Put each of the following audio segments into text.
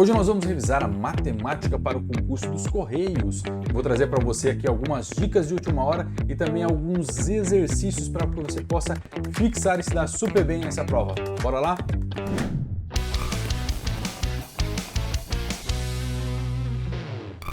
Hoje nós vamos revisar a matemática para o concurso dos Correios. Vou trazer para você aqui algumas dicas de última hora e também alguns exercícios para que você possa fixar e se dar super bem nessa prova. Bora lá?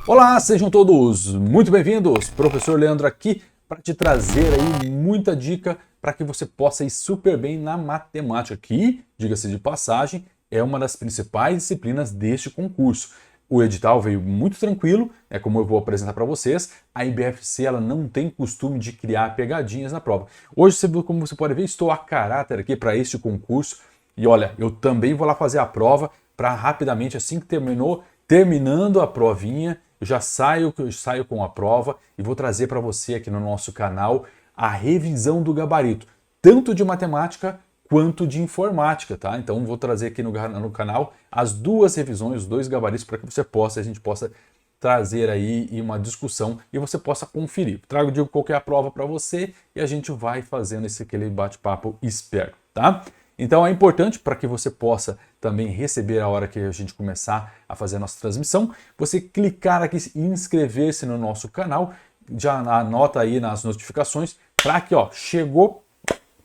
Olá, sejam todos muito bem-vindos. Professor Leandro aqui para te trazer aí muita dica para que você possa ir super bem na matemática, que, diga-se de passagem, é uma das principais disciplinas deste concurso. O edital veio muito tranquilo, como eu vou apresentar para vocês. A IBFC ela não tem costume de criar pegadinhas na prova. Hoje, como você pode ver, estou a caráter aqui para este concurso. E olha, eu também vou lá fazer a prova para rapidamente, assim que terminando a provinha, eu já saio com a prova e vou trazer para você aqui no nosso canal a revisão do gabarito, tanto de matemática quanto de informática, tá? Então vou trazer aqui no canal as duas revisões, os dois gabaritos, para que a gente possa trazer aí uma discussão e você possa conferir. Digo qual que é a prova para você e a gente vai fazendo aquele bate-papo esperto, tá? Então é importante para que você possa também receber a hora que a gente começar a fazer a nossa transmissão, você clicar aqui e inscrever-se no nosso canal, já anota aí nas notificações, para que chegou,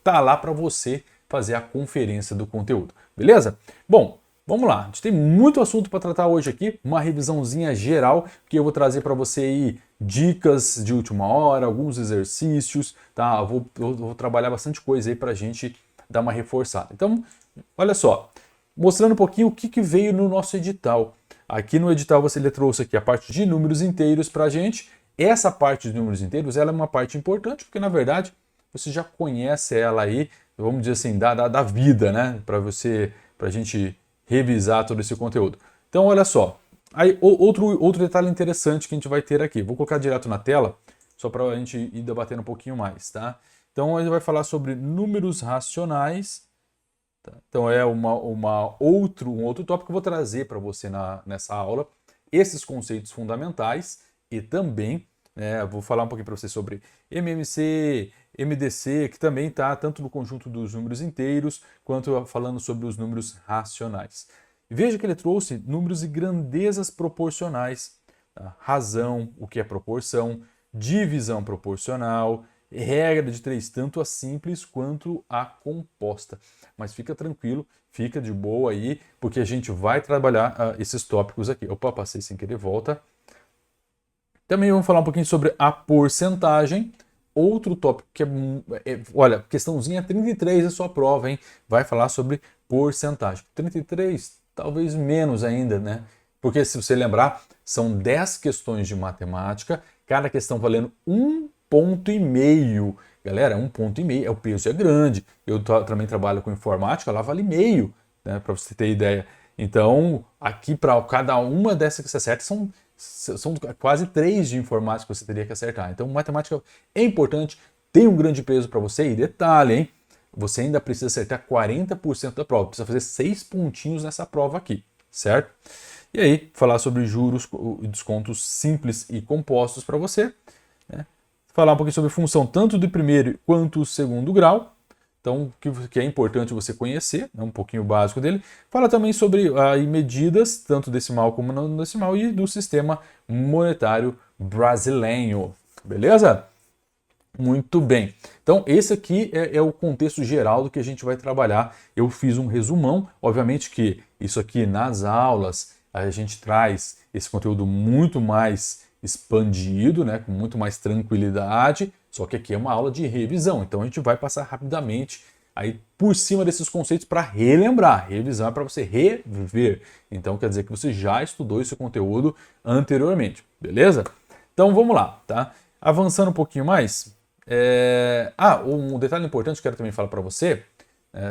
tá lá para você fazer a conferência do conteúdo, beleza? Bom, vamos lá, a gente tem muito assunto para tratar hoje aqui, uma revisãozinha geral, que eu vou trazer para você aí dicas de última hora, alguns exercícios, tá? Eu vou trabalhar bastante coisa aí para a gente dar uma reforçada. Então, olha só, mostrando um pouquinho o que veio no nosso edital. Aqui no edital ele trouxe aqui a parte de números inteiros para a gente. Essa parte de números inteiros ela é uma parte importante, porque na verdade você já conhece ela aí, vamos dizer assim, da vida, né? Para a gente revisar todo esse conteúdo. Então, olha só. Aí, outro detalhe interessante que a gente vai ter aqui. Vou colocar direto na tela, só para a gente ir debatendo um pouquinho mais, tá? Então, a gente vai falar sobre números racionais. Tá? Então, é um outro tópico que eu vou trazer para você nessa aula. Esses conceitos fundamentais e também vou falar um pouquinho para você sobre MMC, MDC, que também está tanto no conjunto dos números inteiros, quanto falando sobre os números racionais. Veja que ele trouxe números de grandezas proporcionais, tá? Razão, o que é proporção, divisão proporcional, regra de 3, tanto a simples quanto a composta. Mas fica tranquilo, fica de boa aí, porque a gente vai trabalhar esses tópicos aqui. Opa, passei sem querer, volta. Também vamos falar um pouquinho sobre a porcentagem. Outro tópico que olha, questãozinha 33 da sua prova, hein? Vai falar sobre porcentagem. 33, talvez menos ainda, né? Porque se você lembrar, são 10 questões de matemática, cada questão valendo 1,5 ponto. Galera, 1,5 ponto, o peso é grande. Eu também trabalho com informática, lá vale meio, né? Para você ter ideia. Então, aqui para cada uma dessas que você acerta, são quase 3 de informática que você teria que acertar. Então, matemática é importante, tem um grande peso para você. E detalhe, hein? Você ainda precisa acertar 40% da prova. Precisa fazer 6 pontinhos nessa prova aqui, certo? E aí, falar sobre juros e descontos simples e compostos para você. Né? Falar um pouquinho sobre função tanto do primeiro quanto do segundo grau. Então, que é importante você conhecer, um pouquinho básico dele. Fala também sobre medidas, tanto decimal como não decimal, e do sistema monetário brasileiro. Beleza? Muito bem. Então, esse aqui é o contexto geral do que a gente vai trabalhar. Eu fiz um resumão. Obviamente que isso aqui nas aulas a gente traz esse conteúdo muito mais expandido, né, com muito mais tranquilidade, só que aqui é uma aula de revisão, então a gente vai passar rapidamente aí por cima desses conceitos para relembrar. Revisão é para você rever, então quer dizer que você já estudou esse conteúdo anteriormente, beleza? Então vamos lá, tá? Avançando um pouquinho mais, um detalhe importante que eu quero também falar para você,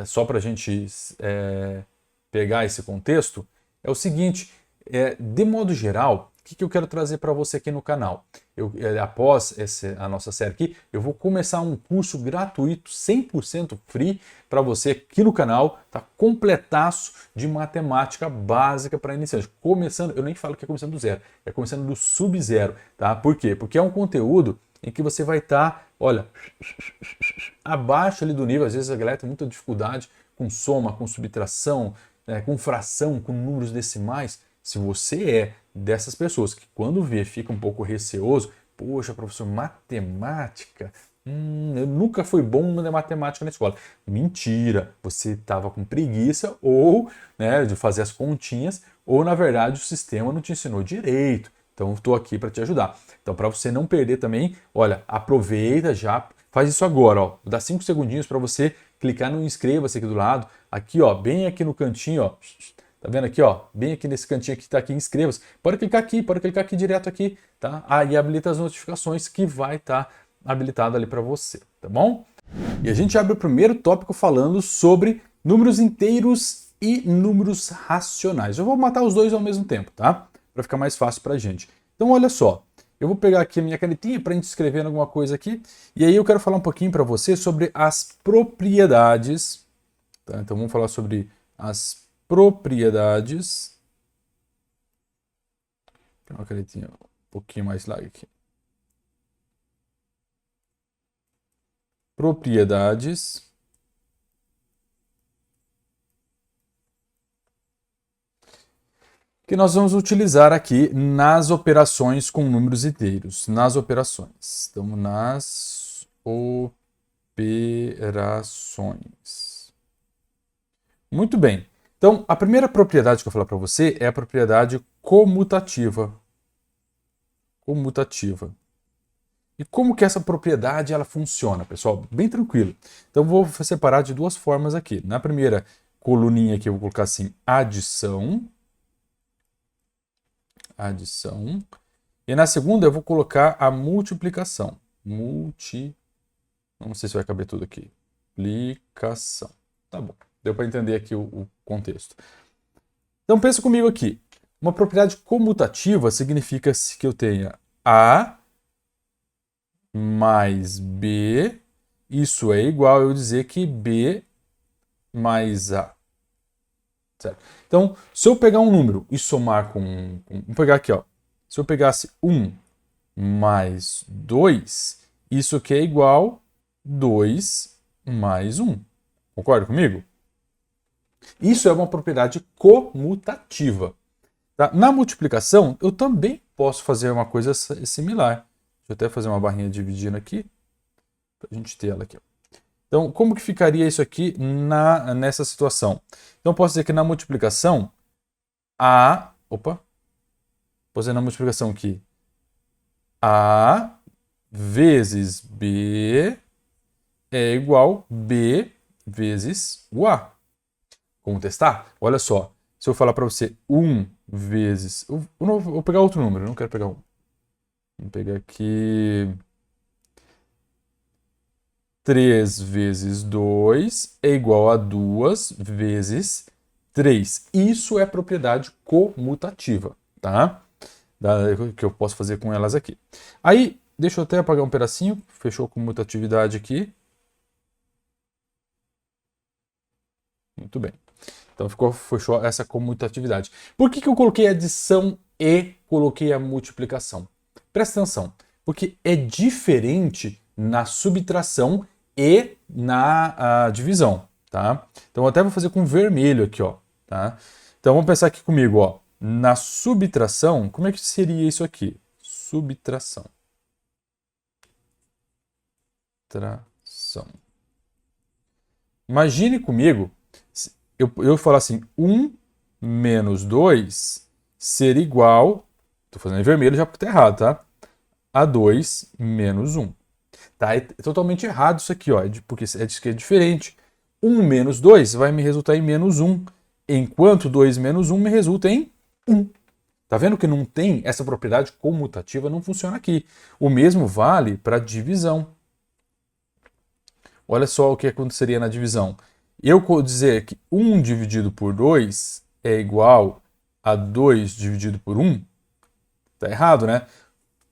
só para a gente pegar esse contexto, é o seguinte, de modo geral, o que eu quero trazer para você aqui no canal? Após a nossa série aqui, eu vou começar um curso gratuito, 100% free, para você aqui no canal, tá? Completaço de matemática básica para iniciantes. Começando, eu nem falo que é começando do zero, é começando do sub-zero, tá? Por quê? Porque é um conteúdo em que você vai estar, olha, abaixo ali do nível. Às vezes a galera tem muita dificuldade com soma, com subtração, com fração, com números decimais. Se você é dessas pessoas que quando vê fica um pouco receoso, poxa, professor, matemática, eu nunca fui bom na matemática na escola. Mentira, você estava com preguiça ou, né, de fazer as continhas, ou na verdade o sistema não te ensinou direito. Então estou aqui para te ajudar. Então para você não perder também, olha, aproveita já, faz isso agora, ó. Dá 5 segundinhos para você clicar no inscreva-se aqui do lado, aqui ó, bem aqui no cantinho, ó. Tá vendo aqui, ó? Bem aqui nesse cantinho que tá aqui, inscreva-se. Pode clicar aqui direto aqui, tá? Aí habilita as notificações que vai estar habilitado ali para você, tá bom? E a gente abre o primeiro tópico falando sobre números inteiros e números racionais. Eu vou matar os dois ao mesmo tempo, tá? Para ficar mais fácil pra gente. Então, olha só. Eu vou pegar aqui a minha canetinha para a gente escrever alguma coisa aqui. E aí eu quero falar um pouquinho para você sobre as propriedades. Tá? Então, vamos falar sobre as propriedades. Tem uma canetinha um pouquinho mais larga aqui. Propriedades que nós vamos utilizar aqui nas operações com números inteiros. Nas operações. Então, nas operações. Muito bem. Então, a primeira propriedade que eu vou falar para você é a propriedade comutativa. Comutativa. E como que essa propriedade ela funciona, pessoal? Bem tranquilo. Então, eu vou separar de duas formas aqui. Na primeira coluninha aqui, eu vou colocar assim, adição. Adição. E na segunda, eu vou colocar a multiplicação. Não sei se vai caber tudo aqui. Multiplicação. Tá bom. Deu para entender aqui o contexto. Então, pensa comigo aqui. Uma propriedade comutativa significa que eu tenha A mais B. Isso é igual a eu dizer que B mais A. Certo? Então, se eu pegar um número e somar com... Vamos pegar aqui, ó. Se eu pegasse 1 mais 2, isso aqui é igual a 2 mais 1. Concorda comigo? Isso é uma propriedade comutativa. Tá? Na multiplicação, eu também posso fazer uma coisa similar. Deixa eu até fazer uma barrinha dividindo aqui, para a gente ter ela aqui. Então, como que ficaria isso aqui nessa situação? Então, eu posso dizer que na multiplicação, vou fazer na multiplicação aqui, A vezes B é igual a B vezes o A. Como testar? Olha só, se eu falar para você 1 vezes... vou pegar outro número, eu não quero pegar 1. Vou pegar aqui... 3 vezes 2 é igual a 2 vezes 3. Isso é propriedade comutativa, tá? Que eu posso fazer com elas aqui. Aí, deixa eu até apagar um pedacinho. Fechou a comutatividade aqui. Muito bem. Então, fechou essa comutatividade. Por que eu coloquei a adição e coloquei a multiplicação? Presta atenção, porque é diferente na subtração e na divisão, tá? Então, eu até vou fazer com vermelho aqui, ó, tá? Então, vamos pensar aqui comigo, ó. Na subtração, como é que seria isso aqui? Subtração. Imagine comigo, eu falar assim, 1 menos 2 ser igual, estou fazendo em vermelho já porque está errado, tá? A 2 menos 1. Tá? É totalmente errado isso aqui, ó, porque é diferente. 1 menos 2 vai me resultar em menos 1, enquanto 2 menos 1 me resulta em 1. Tá vendo que não tem essa propriedade comutativa, não funciona aqui. O mesmo vale para divisão. Olha só o que aconteceria na divisão. Eu dizer que 1 dividido por 2 é igual a 2 dividido por 1, tá errado, né?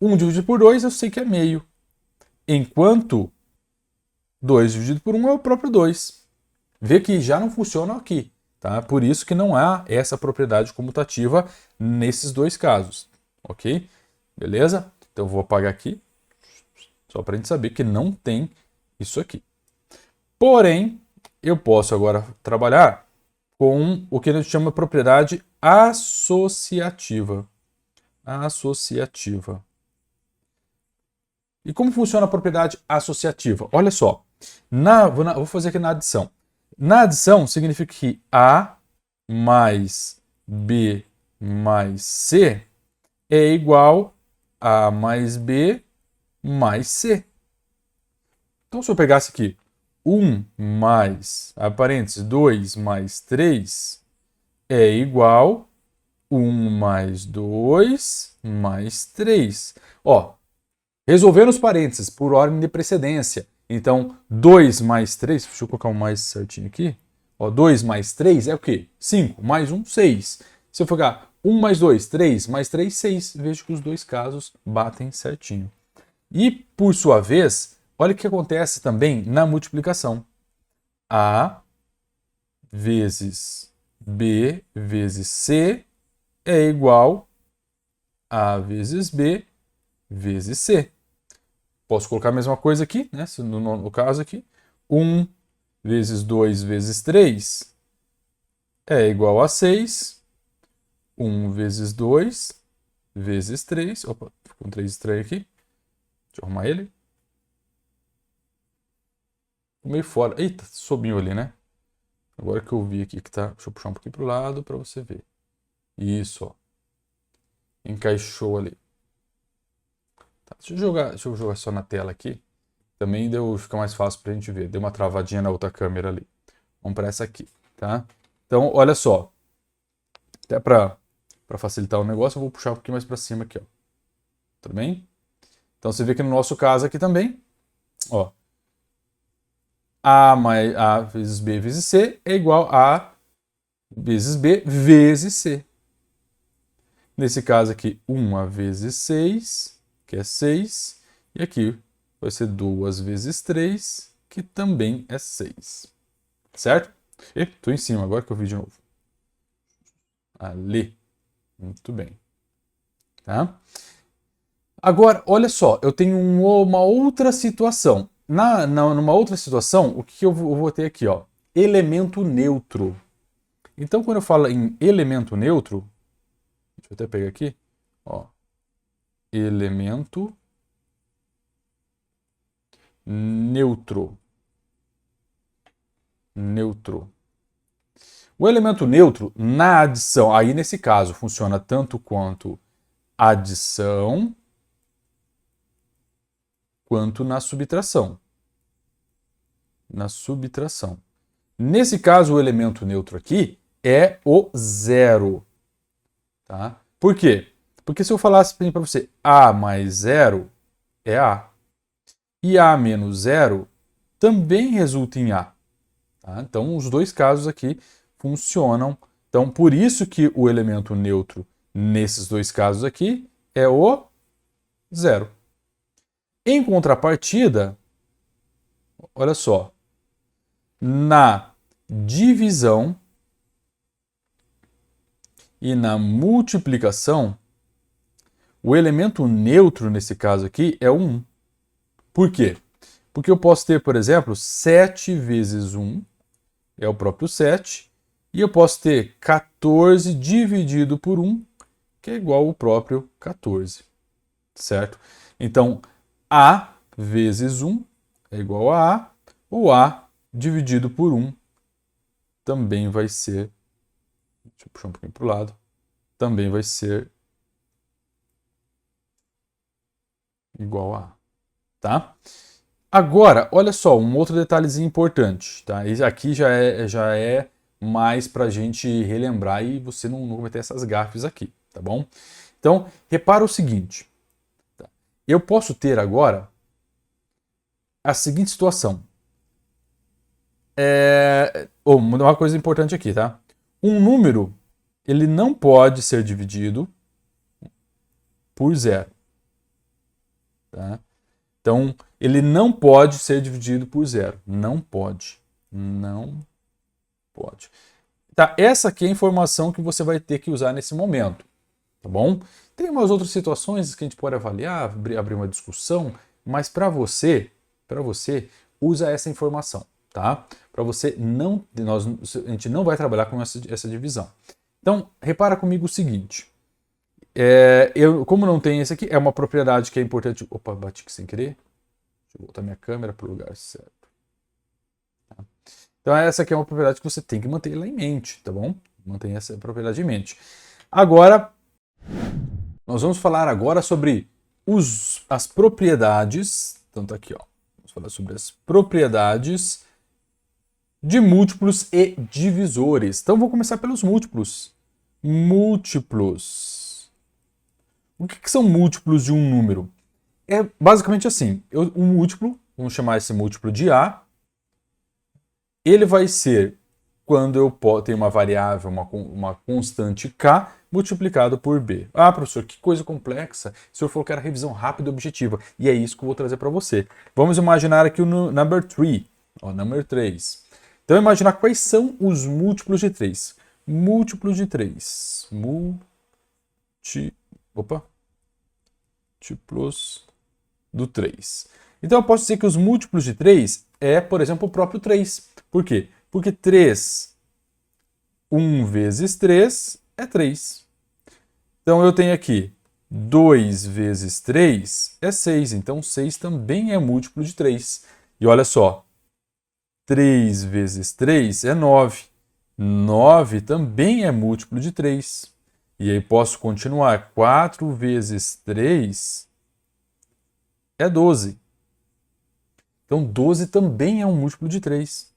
1 dividido por 2 eu sei que é meio. Enquanto 2 dividido por 1 é o próprio 2. Vê que já não funciona aqui. Tá? Por isso que não há essa propriedade comutativa nesses dois casos. Ok? Beleza? Então eu vou apagar aqui. Só para a gente saber que não tem isso aqui. Porém, eu posso agora trabalhar com o que a gente chama de propriedade associativa. Associativa. E como funciona a propriedade associativa? Olha só, vou fazer aqui na adição. Na adição significa que A mais B mais C é igual a A mais B mais C. Então, se eu pegasse aqui 1 mais, parênteses, 2 mais 3 é igual 1 mais 2 mais 3. Ó, resolvendo os parênteses por ordem de precedência. Então, 2 mais 3, deixa eu colocar um mais certinho aqui. Ó, 2 mais 3 é o quê? 5, mais 1, 6. Se eu pegar 1 mais 2, 3, mais 3, 6, vejo que os dois casos batem certinho. E, por sua vez, olha o que acontece também na multiplicação. A vezes B vezes C é igual a vezes B vezes C. Posso colocar a mesma coisa aqui, né? No caso aqui. 1 vezes 2 vezes 3 é igual a 6. 1 vezes 2 vezes 3. Opa, ficou um 3 estranho aqui. Deixa eu arrumar ele. Meio fora. Eita, subiu ali, né? Agora que eu vi aqui que tá... Deixa eu puxar um pouquinho pro lado para você ver. Isso, ó. Encaixou ali. Tá, deixa eu jogar só na tela aqui. Também fica mais fácil pra gente ver. Deu uma travadinha na outra câmera ali. Vamos para essa aqui, tá? Então, olha só. Até para facilitar o negócio, eu vou puxar um pouquinho mais para cima aqui, ó. Tudo bem? Então, você vê que no nosso caso aqui também, ó. A vezes B vezes C é igual a A vezes B vezes C. Nesse caso aqui, 1 vezes 6, que é 6. E aqui vai ser 2 vezes 3, que também é 6. Certo? Estou em cima, agora que eu vi de novo. Ali. Muito bem. Tá? Agora, olha só, eu tenho uma outra situação. Numa outra situação, o que eu vou ter aqui? Ó, elemento neutro. Então, quando eu falo em elemento neutro, deixa eu até pegar aqui, ó, elemento neutro. Neutro. O elemento neutro, na adição, aí nesse caso, funciona tanto quanto adição, quanto na subtração. Na subtração. Nesse caso, o elemento neutro aqui é o zero. Tá? Por quê? Porque se eu falasse para você A mais zero é A. E A menos zero também resulta em A. Tá? Então, os dois casos aqui funcionam. Então, por isso que o elemento neutro nesses dois casos aqui é o zero. Em contrapartida, olha só, na divisão e na multiplicação, o elemento neutro nesse caso aqui é o 1. Por quê? Porque eu posso ter, por exemplo, 7 vezes 1, é o próprio 7, e eu posso ter 14 dividido por 1, que é igual ao próprio 14, certo? Então, A vezes 1 é igual a A, ou A dividido por 1 também vai ser, deixa eu puxar um pouquinho para o lado, também vai ser igual a A, tá? Agora, olha só, um outro detalhezinho importante, tá? Esse aqui já é mais para a gente relembrar e você não cometer essas gafes aqui, tá bom? Então, repara o seguinte, tá? Eu posso ter agora a seguinte situação. Uma coisa importante aqui, tá? Um número, ele não pode ser dividido por zero, tá? Então, ele não pode ser dividido por zero. Não pode. Não pode. Tá, essa aqui é a informação que você vai ter que usar nesse momento, tá bom? Tem umas outras situações que a gente pode avaliar, abrir uma discussão, mas para você, usa essa informação, tá? para você não... a gente não vai trabalhar com essa divisão. Então, repara comigo o seguinte. Como não tem esse aqui, é uma propriedade que é importante... Opa, bati aqui sem querer. Deixa eu voltar minha câmera para o lugar certo. Tá? Então, essa aqui é uma propriedade que você tem que manter lá em mente, tá bom? Mantenha essa propriedade em mente. Agora, nós vamos falar agora sobre as propriedades... Então, tá aqui, ó. Vamos falar sobre as propriedades de múltiplos e divisores. Então, vou começar pelos múltiplos. Múltiplos. O que são múltiplos de um número? É basicamente assim. Um múltiplo, vamos chamar esse múltiplo de A. Ele vai ser quando eu tenho uma variável, uma constante K, multiplicado por B. Ah, professor, que coisa complexa. O senhor falou que era revisão rápida e objetiva. E é isso que eu vou trazer para você. Vamos imaginar aqui o number 3. Number 3. Então, imaginar quais são os múltiplos de 3. Múltiplos de 3. Múltiplos do 3. Então, eu posso dizer que os múltiplos de 3 é, por exemplo, o próprio 3. Por quê? Porque 3, 1 vezes 3 é 3. Então, eu tenho aqui 2 vezes 3 é 6. Então, 6 também é múltiplo de 3. E olha só, 3 vezes 3 é 9. 9 também é múltiplo de 3. E aí posso continuar. 4 vezes 3 é 12. Então, 12 também é um múltiplo de 3.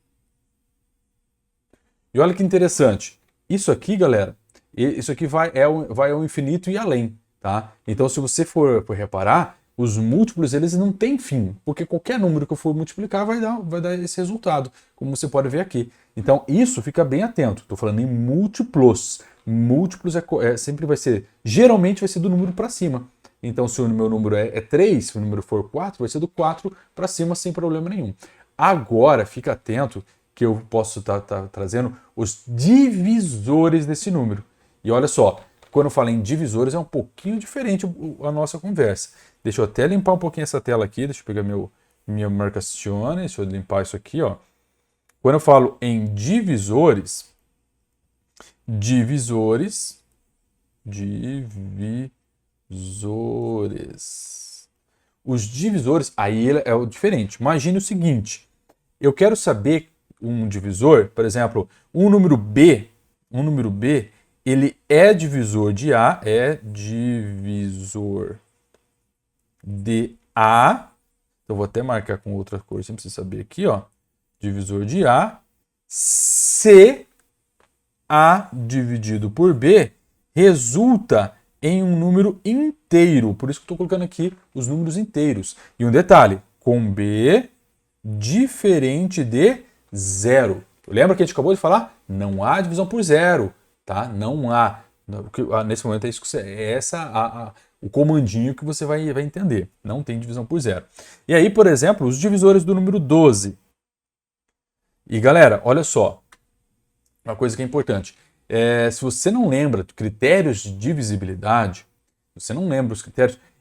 E olha que interessante. Isso aqui, galera, isso aqui vai ao infinito e além, tá? Então, se você for reparar, os múltiplos, eles não têm fim, porque qualquer número que eu for multiplicar vai dar esse resultado, como você pode ver aqui. Então, isso fica bem atento. Estou falando em múltiplos. Múltiplos sempre vai ser, geralmente vai ser do número para cima. Então, se o meu número é 3, se o número for 4, vai ser do 4 para cima sem problema nenhum. Agora, fica atento que eu posso estar trazendo os divisores desse número. E olha só, quando eu falo em divisores é um pouquinho diferente a nossa conversa. Deixa eu até limpar um pouquinho essa tela aqui, deixa eu pegar minha marcazione, deixa eu limpar isso aqui, ó. Quando eu falo em divisores, os divisores, aí é o diferente. Imagine o seguinte, eu quero saber um divisor, por exemplo, um número B, ele é divisor de A, é divisor de A. Então, vou até marcar com outra cor, você precisa saber aqui, ó. Divisor de A, se A dividido por B resulta em um número inteiro. Por isso que eu estou colocando aqui os números inteiros. E um detalhe, com B diferente de 0. Lembra que a gente acabou de falar? Não há divisão por 0, tá? Não há. Nesse momento é isso que o comandinho que você vai entender. Não tem divisão por 0. E aí, por exemplo, os divisores do número 12. E galera, olha só. Uma coisa que é importante. Se você não lembra de critérios de divisibilidade,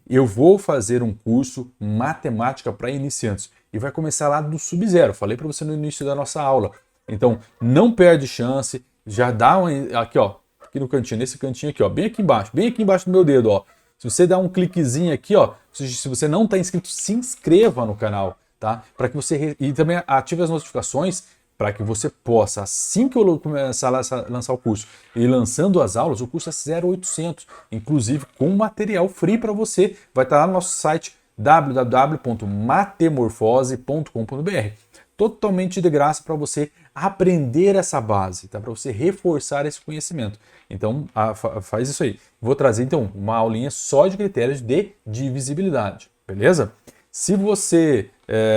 eu vou fazer um curso matemática para iniciantes. E vai começar lá do sub-0. Falei para você no início da nossa aula. Então, não perde chance. Já dá aqui, ó. Aqui no cantinho, nesse cantinho aqui, ó. Bem aqui embaixo do meu dedo, ó. Se você dá um cliquezinho aqui, ó. Se você não está inscrito, se inscreva no canal, tá? Para que você... E também ative as notificações para que você possa, assim que eu começar a lançar o curso e lançando as aulas, o curso é 0800, inclusive com material free para você. Vai estar lá no nosso site www.matemorfose.com.br. Totalmente de graça para você aprender essa base, tá? Para você reforçar esse conhecimento. Então, faz isso aí. Vou trazer, então, uma aulinha só de critérios de divisibilidade, beleza? Se você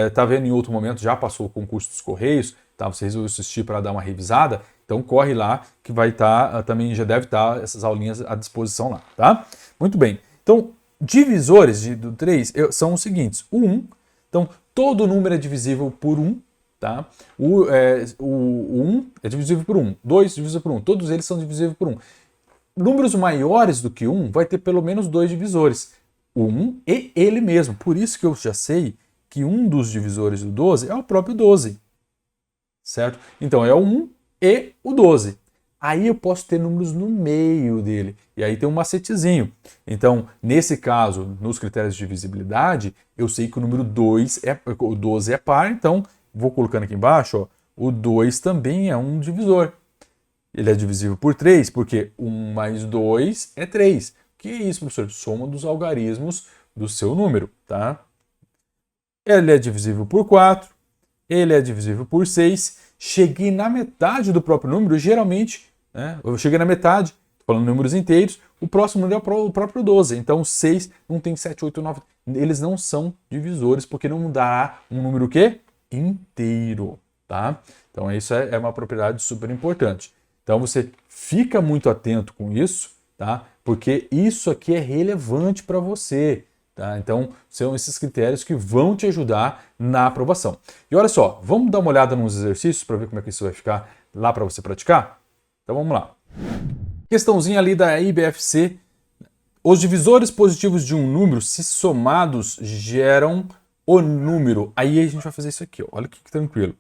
está vendo em outro momento, já passou o concurso dos Correios, tá? Você resolveu assistir para dar uma revisada, então corre lá que vai estar, também já deve estar essas aulinhas à disposição lá, tá? Muito bem. Então, divisores do 3 são os seguintes. O 1, então todo número é divisível por 1, tá? O 1 é divisível por 1, 2 divisível por 1, todos eles são divisíveis por 1. Números maiores do que 1 vai ter pelo menos 2 divisores, o 1 e ele mesmo. Por isso que eu já sei que um dos divisores do 12 é o próprio 12. certo? Então é o 1 e o 12. Aí eu posso ter números no meio dele. E aí tem um macetezinho. Então, nesse caso, nos critérios de divisibilidade, eu sei que o número o 12 é par, então vou colocando aqui embaixo, ó, o 2 também é um divisor. Ele é divisível por 3, porque 1 mais 2 é 3. O que é isso, professor? Soma dos algarismos do seu número, tá? Ele é divisível por 4, ele é divisível por 6. Cheguei na metade do próprio número, geralmente, né, eu cheguei na metade, falando números inteiros, o próximo número é o próprio 12. Então, 6 não tem 7, 8, 9. Eles não são divisores, porque não dá um número o quê? Inteiro, tá? Então, isso é uma propriedade super importante. Então, você fica muito atento com isso, tá? Porque isso aqui é relevante para você. Tá? Então, são esses critérios que vão te ajudar na aprovação. E olha só, vamos dar uma olhada nos exercícios para ver como é que isso vai ficar lá para você praticar? Então vamos lá. Questãozinha ali da IBFC. Os divisores positivos de um número, se somados, geram o número. Aí a gente vai fazer isso aqui, ó. Olha que tranquilo.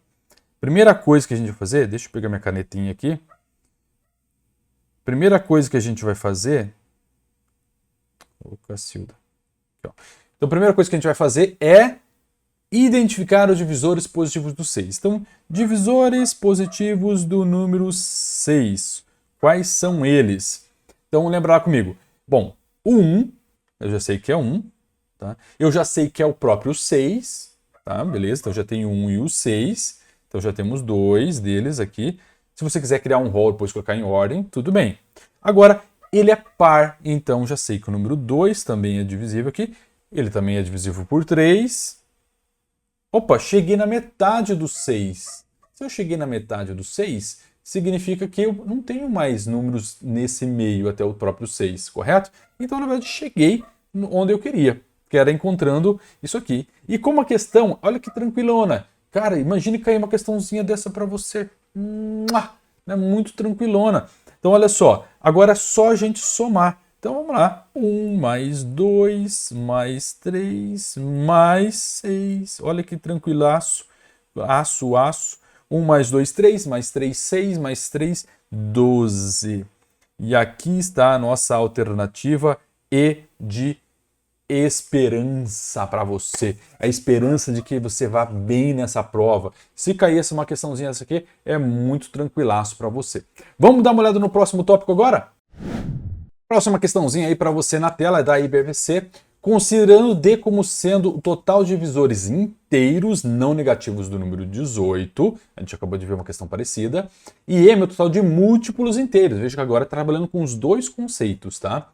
Primeira coisa que a gente vai fazer, deixa eu pegar minha canetinha aqui. Primeira coisa que a gente vai fazer... Ô, Cacilda. Então, a primeira coisa que a gente vai fazer é identificar os divisores positivos do 6. Então, divisores positivos do número 6. Quais são eles? Então, lembrar comigo. Bom, o 1, eu já sei que é 1. Tá? Eu já sei que é o próprio 6. Tá? Beleza? Então, já tem o 1 e o 6. Então, já temos dois deles aqui. Se você quiser criar um rol e depois colocar em ordem, tudo bem. Agora, ele é par, então já sei que o número 2 também é divisível aqui. Ele também é divisível por 3. Opa, cheguei na metade do 6. Se eu cheguei na metade do 6, significa que eu não tenho mais números nesse meio até o próprio 6, correto? Então, na verdade, cheguei onde eu queria, que era encontrando isso aqui. E como a questão, olha que tranquilona. Cara, imagine cair uma questãozinha dessa para você. É muito tranquilona. Então, olha só, agora é só a gente somar. Então, vamos lá. 1 mais 2 mais 3 mais 6. Olha que tranquilaço. Aço, aço. 1 mais 2, 3, mais 3, 6, mais 3, 12. E aqui está a nossa alternativa E de esperança para você. A esperança de que você vá bem nessa prova. Se caísse uma questãozinha dessa aqui, é muito tranquilaço para você. Vamos dar uma olhada no próximo tópico agora? Próxima questãozinha aí para você na tela é da IBFC. Considerando D como sendo o total de divisores inteiros não negativos do número 18, a gente acabou de ver uma questão parecida, e M é o total de múltiplos inteiros. Veja que agora trabalhando com os dois conceitos, tá?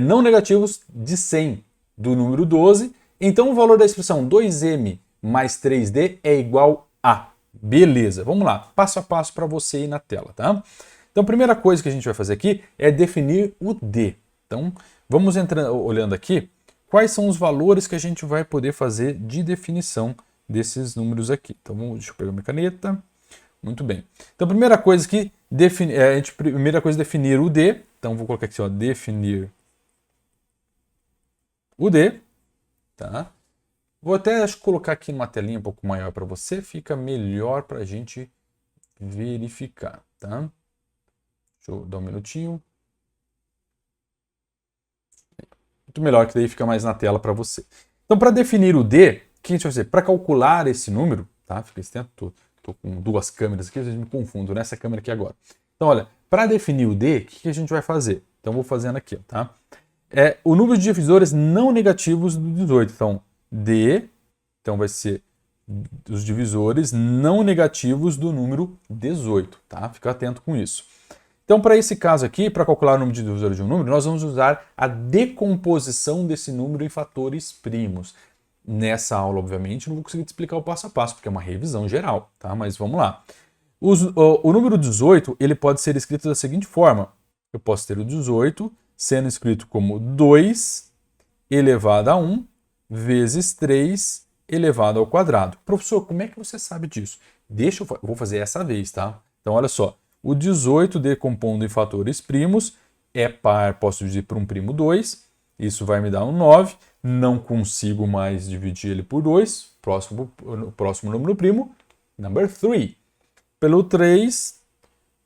Não negativos de 100 do número 12, então o valor da expressão 2M mais 3D é igual a. Beleza, vamos lá, passo a passo para você aí na tela, tá? Então a primeira coisa que a gente vai fazer aqui é definir o D. Então vamos olhando aqui, quais são os valores que a gente vai poder fazer de definição desses números aqui. Então deixa eu pegar minha caneta. Muito bem. Então a primeira coisa aqui, primeira coisa é definir o D. Então vou colocar aqui, ó, definir o D, tá? Vou até colocar aqui numa telinha um pouco maior para você, fica melhor para a gente verificar, tá? Deixa eu dar um minutinho. Muito melhor, que daí fica mais na tela para você. Então, para definir o D, o que a gente vai fazer? Para calcular esse número, tá? Fica esse tempo, tô com duas câmeras aqui, às vezes me confundo nessa câmera aqui agora. Então, olha, para definir o D, o que a gente vai fazer? Então, vou fazendo aqui, tá? O número de divisores não negativos do 18. Então, D, então vai ser os divisores não negativos do número 18, tá? Fica atento com isso. Então, para esse caso aqui, para calcular o número de divisores de um número, nós vamos usar a decomposição desse número em fatores primos. Nessa aula, obviamente, não vou conseguir te explicar o passo a passo, porque é uma revisão geral, tá? Mas vamos lá. O número 18, ele pode ser escrito da seguinte forma. Eu posso ter o 18 sendo escrito como 2 elevado a 1 vezes 3 elevado ao quadrado. Professor, como é que você sabe disso? Eu vou fazer essa vez, tá? Então, olha só. O 18 decompondo em fatores primos é par, posso dividir por um primo 2. Isso vai me dar um 9. Não consigo mais dividir ele por 2. Próximo número primo, number 3. pelo 3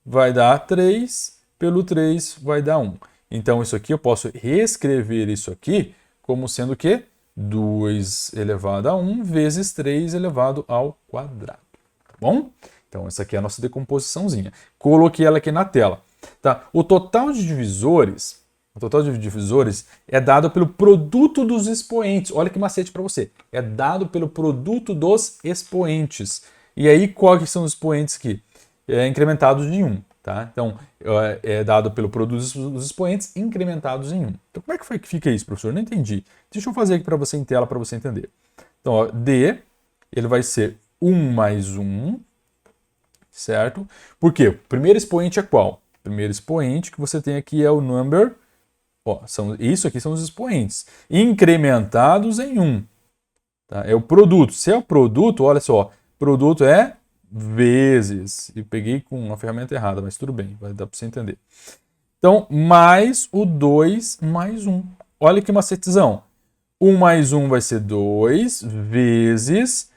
vai dar 3, pelo 3 vai dar 1. Então, isso aqui eu posso reescrever isso aqui como sendo o quê? 2 elevado a 1 vezes 3 elevado ao quadrado. Tá bom? Então, essa aqui é a nossa decomposiçãozinha. Coloquei ela aqui na tela. Tá? O total de divisores é dado pelo produto dos expoentes. Olha que macete para você. É dado pelo produto dos expoentes. E aí, quais são os expoentes aqui? Incrementados de 1. Tá? Então, é dado pelo produto dos expoentes incrementados em 1. Então, como é que fica isso, professor? Não entendi. Deixa eu fazer aqui para você em tela, para você entender. Então, ó, D, ele vai ser 1 mais 1, certo? Por quê? O primeiro expoente é qual? O primeiro expoente que você tem aqui é o number. Ó, isso aqui são os expoentes. Incrementados em 1. Tá? É o produto. Se é o produto, olha só. Produto é vezes. E peguei com a ferramenta errada, mas tudo bem. Vai dar para você entender. Então, mais o 2 mais 1. Olha que macetezão. 1 mais 1 vai ser 2 vezes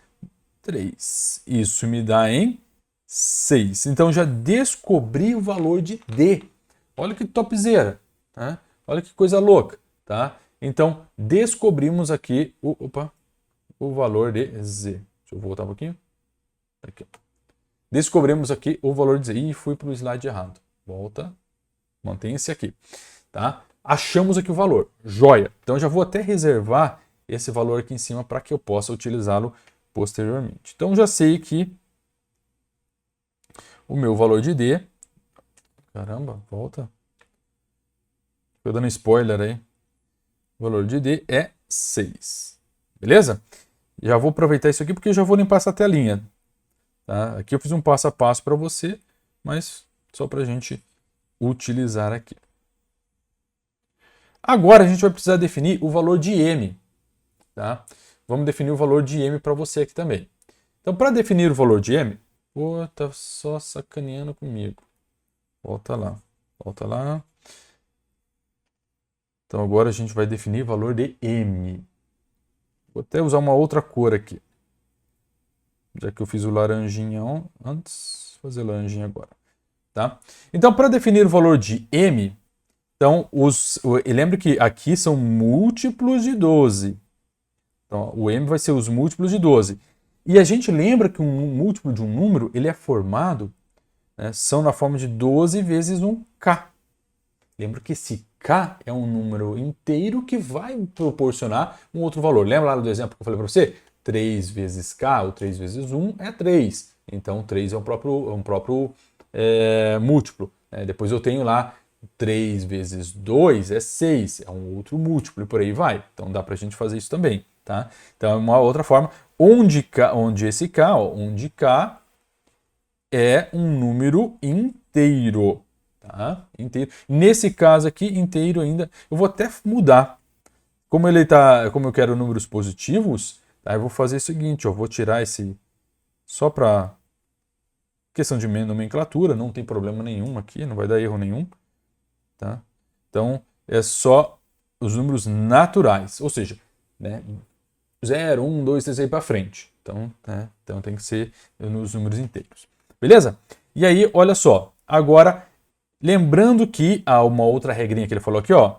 3. Isso me dá em 6. Então, já descobri o valor de D. Olha que topzera. Tá? Olha que coisa louca. Tá? Então, descobrimos aqui o valor de Z. Deixa eu voltar um pouquinho. Aqui. Descobrimos aqui o valor de Z. Ih, fui para o slide errado. Volta. Mantenha-se aqui. Tá? Achamos aqui o valor. Joia. Então, já vou até reservar esse valor aqui em cima para que eu possa utilizá-lo posteriormente. Então, já sei que o meu valor de D... Caramba, volta. Estou dando spoiler aí. O valor de D é 6. Beleza? Já vou aproveitar isso aqui porque eu já vou limpar essa telinha. Tá? Aqui eu fiz um passo a passo para você, mas só para a gente utilizar aqui. Agora a gente vai precisar definir o valor de M. Tá? Vamos definir o valor de M para você aqui também. Então, para definir o valor de M... Pô, tá só sacaneando comigo. Volta lá. Volta lá. Então, agora a gente vai definir o valor de M. Vou até usar uma outra cor aqui. Já que eu fiz o laranjinha antes, vou fazer laranjinha agora. Tá? Então, para definir o valor de M, então, lembre que aqui são múltiplos de 12. Então, o M vai ser os múltiplos de 12. E a gente lembra que um múltiplo de um número, ele é formado, né, são na forma de 12 vezes um K. Lembra que esse K é um número inteiro que vai proporcionar um outro valor. Lembra lá do exemplo que eu falei para você? 3 vezes K, ou 3 vezes 1 é 3. Então, 3 é um próprio múltiplo. Depois eu tenho lá 3 vezes 2 é 6, é um outro múltiplo e por aí vai. Então, dá para a gente fazer isso também. Tá? Então, é uma outra forma, onde K é um número inteiro. Tá? Inteiro. Nesse caso aqui, inteiro ainda, eu vou até mudar. Como eu quero números positivos, tá? Eu vou fazer o seguinte, eu vou tirar esse só para questão de nomenclatura, não tem problema nenhum aqui, não vai dar erro nenhum. Tá? Então, é só os números naturais, ou seja, né, 0, 1, 2, 3 aí para frente. Então, né, então tem que ser nos números inteiros. Beleza? E aí, olha só. Agora, lembrando que há uma outra regrinha que ele falou aqui, ó.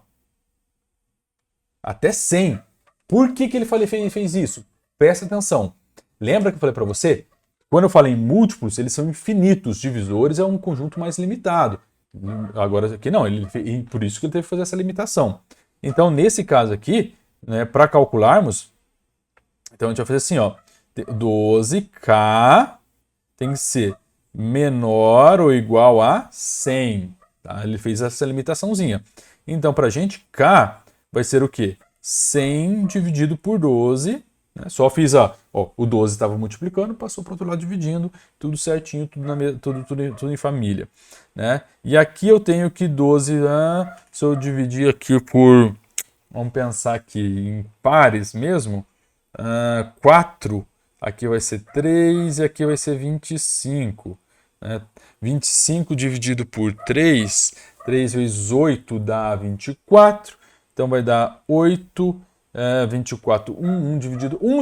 Até 100. Por que ele fez isso? Presta atenção. Lembra que eu falei para você? Quando eu falo em múltiplos, eles são infinitos. Divisores é um conjunto mais limitado. Agora aqui não, por isso que ele teve que fazer essa limitação. Então, nesse caso aqui, né, para calcularmos, então a gente vai fazer assim, ó, 12K tem que ser menor ou igual a 100. Tá? Ele fez essa limitaçãozinha. Então, para a gente, K vai ser o quê? 100 dividido por 12. Né? Só fiz, o 12 estava multiplicando, passou para o outro lado dividindo, tudo certinho, tudo em família. Né? E aqui eu tenho que 12, se eu dividir aqui por, vamos pensar aqui em pares mesmo, 4, aqui vai ser 3 e aqui vai ser 25. Né? 25 dividido por 3, 3 vezes 8 dá 24, então vai dar 8, 24, 1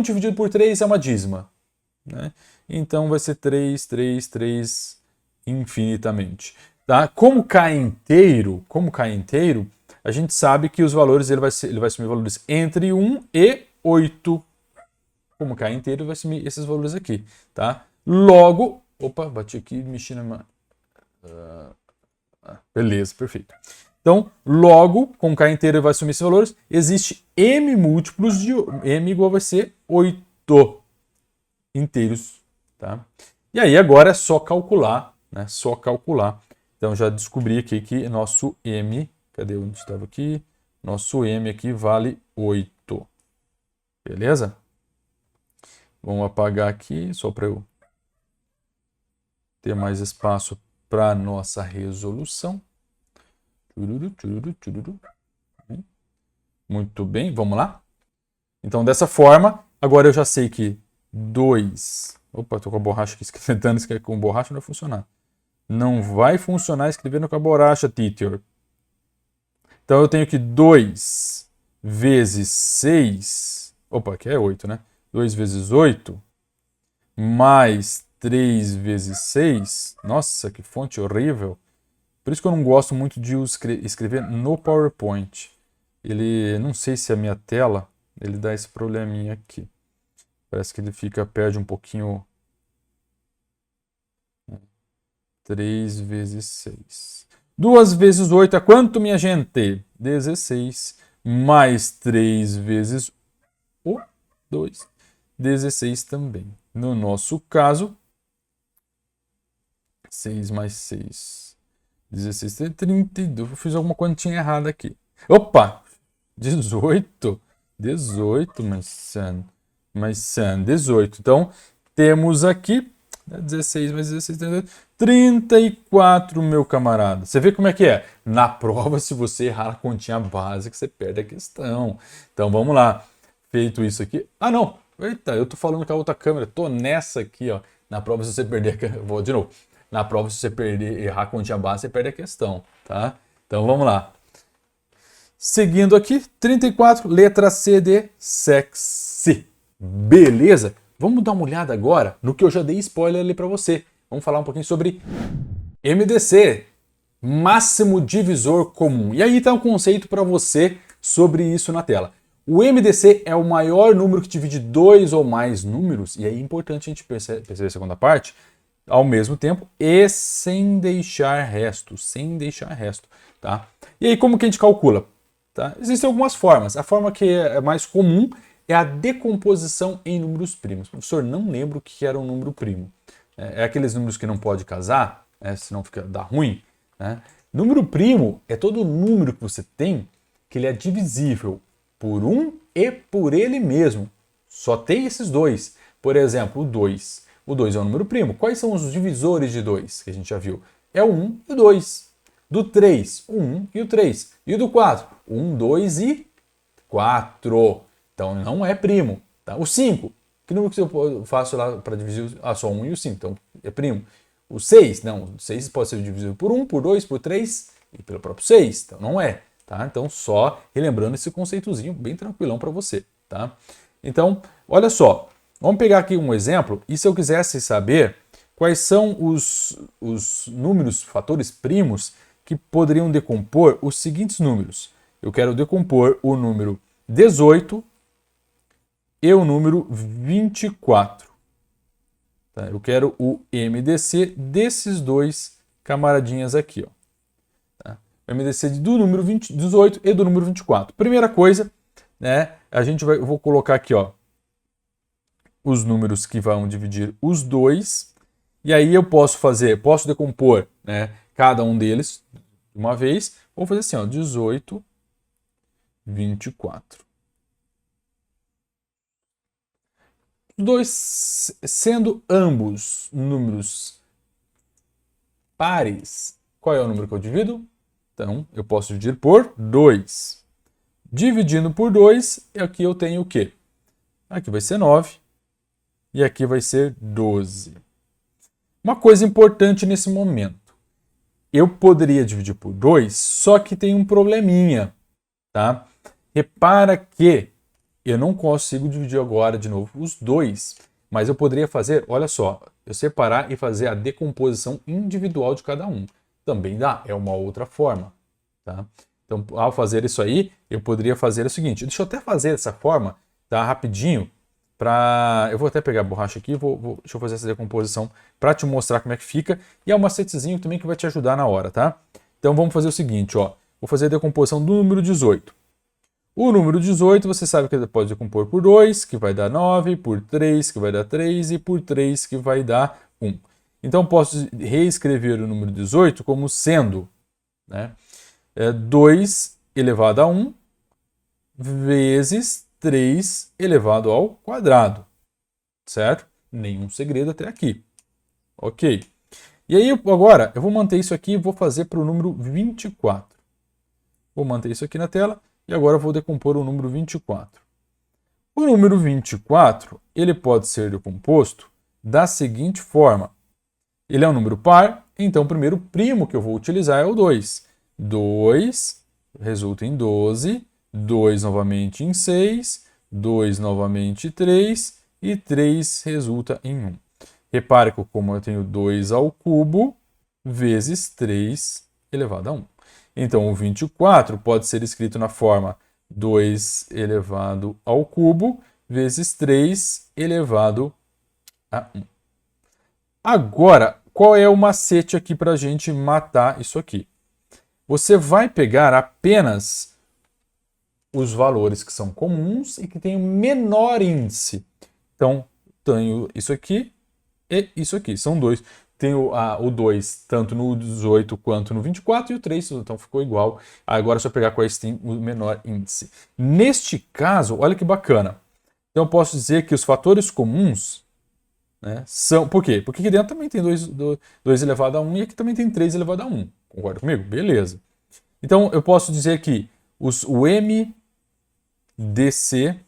dividido por 3 é uma dízima. né? Então vai ser 3, 3, 3 infinitamente. Tá? Como cai inteiro, a gente sabe que os valores ele vai assumir valores entre 1 e 8. Como cai inteiro, vai assumir esses valores aqui. Tá? Logo, opa, bati aqui, mexi na... beleza, perfeito. Então, logo, com K inteiro vai assumir esses valores, existe M múltiplos de M igual vai ser 8 inteiros. Tá? E aí agora é só calcular, né? Só calcular. Então já descobri aqui que nosso M, cadê onde estava aqui? Nosso M aqui vale 8. Beleza? Vamos apagar aqui, só para eu ter mais espaço para nossa resolução. Muito bem, vamos lá? Então, dessa forma, agora eu já sei que 2... Opa, estou com a borracha aqui escrevendo, escrever com borracha não vai funcionar. Não vai funcionar escrevendo com a borracha, teacher. Então, eu tenho que 2 vezes 6... Opa, aqui é 8, né? 2 vezes 8 mais 3 vezes 6. Nossa, que fonte horrível. Por isso que eu não gosto muito de escrever no PowerPoint. Ele, não sei se a minha tela, ele dá esse probleminha aqui. Parece que ele perde um pouquinho. 3 vezes 6. 2 vezes 8 é quanto, minha gente? 16. Mais 3 vezes 2. 16 também. No nosso caso, 6 mais 6. 16, 32. Eu fiz alguma continha errada aqui. Opa! 18. 18, mas 18. Então, temos aqui 16 mais 16, 34, meu camarada. Você vê como é que é? Na prova, se você errar a continha básica, você perde a questão. Então, vamos lá. Feito isso aqui. Ah, não. Eita, eu tô falando com a outra câmera. Tô nessa aqui, ó. Na prova, se você perder a câmera. Vou de novo. Na prova, se você errar a continha básica, você perde a questão, tá? Então, vamos lá. Seguindo aqui, 34, letra C de sexy. Beleza? Vamos dar uma olhada agora no que eu já dei spoiler ali para você. Vamos falar um pouquinho sobre MDC, máximo divisor comum. E aí tá um conceito para você sobre isso na tela. O MDC é o maior número que divide dois ou mais números, e aí é importante a gente perceber a segunda parte, ao mesmo tempo e sem deixar resto, tá? E aí como que a gente calcula? Tá? Existem algumas formas. A forma que é mais comum é a decomposição em números primos. Professor, não lembro o que era um número primo. É aqueles números que não pode casar, senão dá ruim. Né? Número primo é todo número que você tem que ele é divisível por 1 e por ele mesmo. Só tem esses dois. Por exemplo, o 2. O 2 é um número primo. Quais são os divisores de 2 que a gente já viu? É o 1 e o 2. Do 3, o 1 e o 3. E o do 4, 1, 2 e 4. Então não é primo. Tá? O 5, que número que eu faço lá para dividir? Só 1 e o 5, então é primo. O 6, não, o 6 pode ser dividido por 1, por 2, por 3 e pelo próprio 6. Então não é. Tá? Então só relembrando esse conceitozinho bem tranquilão para você. Tá? Então, olha só. Vamos pegar aqui um exemplo. E se eu quisesse saber quais são os números, fatores primos, que poderiam decompor os seguintes números. Eu quero decompor o número 18 e o número 24. Tá? Eu quero o MDC desses dois camaradinhas aqui. Ó. Tá? O MDC do número 18 e do número 24. Primeira coisa, né, eu vou colocar aqui ó, os números que vão dividir os dois. E aí eu posso decompor, né, cada um deles de uma vez. Vou fazer assim, ó, 18, 24. Os dois sendo ambos números pares, qual é o número que eu divido? Então, eu posso dividir por 2. Dividindo por 2, aqui eu tenho o quê? Aqui vai ser 9 e aqui vai ser 12. Uma coisa importante nesse momento. Eu poderia dividir por 2, só que tem um probleminha, tá? Repara que eu não consigo dividir agora de novo os 2, Mas eu poderia fazer, olha só, eu separar e fazer a decomposição individual de cada um. Também dá, é uma outra forma. Tá? Então, ao fazer isso aí, eu poderia fazer o seguinte, deixa eu até fazer dessa forma, tá, rapidinho, eu vou até pegar a borracha aqui, deixa eu fazer essa decomposição para te mostrar como é que fica, e é um macetezinho também que vai te ajudar na hora, tá? Então vamos fazer o seguinte, ó, vou fazer a decomposição do número 18. O número 18, você sabe que ele pode decompor por 2, que vai dar 9, por 3, que vai dar 3, e por 3, que vai dar 1. Então posso reescrever o número 18 como sendo, né, 2 elevado a 1 vezes 3 elevado ao quadrado, certo? Nenhum segredo até aqui. Ok. E aí, agora, eu vou manter isso aqui e vou fazer para o número 24. Vou manter isso aqui na tela e agora eu vou decompor o número 24. O número 24, ele pode ser decomposto da seguinte forma. Ele é um número par, então o primeiro primo que eu vou utilizar é o 2. 2 resulta em 12, 2 novamente em 6, 2 novamente 3 e 3 resulta em 1. Repare que como eu tenho 2 ao cubo vezes 3 elevado a 1. Então o 24 pode ser escrito na forma 2 elevado ao cubo vezes 3 elevado a 1. Agora, qual é o macete aqui para a gente matar isso aqui? Você vai pegar apenas os valores que são comuns e que têm o menor índice. Então, tenho isso aqui e isso aqui. São dois. Tenho o 2 tanto no 18 quanto no 24 e o 3, então ficou igual. Agora é só pegar quais tem o menor índice. Neste caso, olha que bacana. Então, eu posso dizer que os fatores comuns, né, são... Por quê? Porque aqui dentro também tem 2 elevado a 1 e aqui também tem 3 elevado a 1. Concorda comigo? Beleza. Então, eu posso dizer que o MDC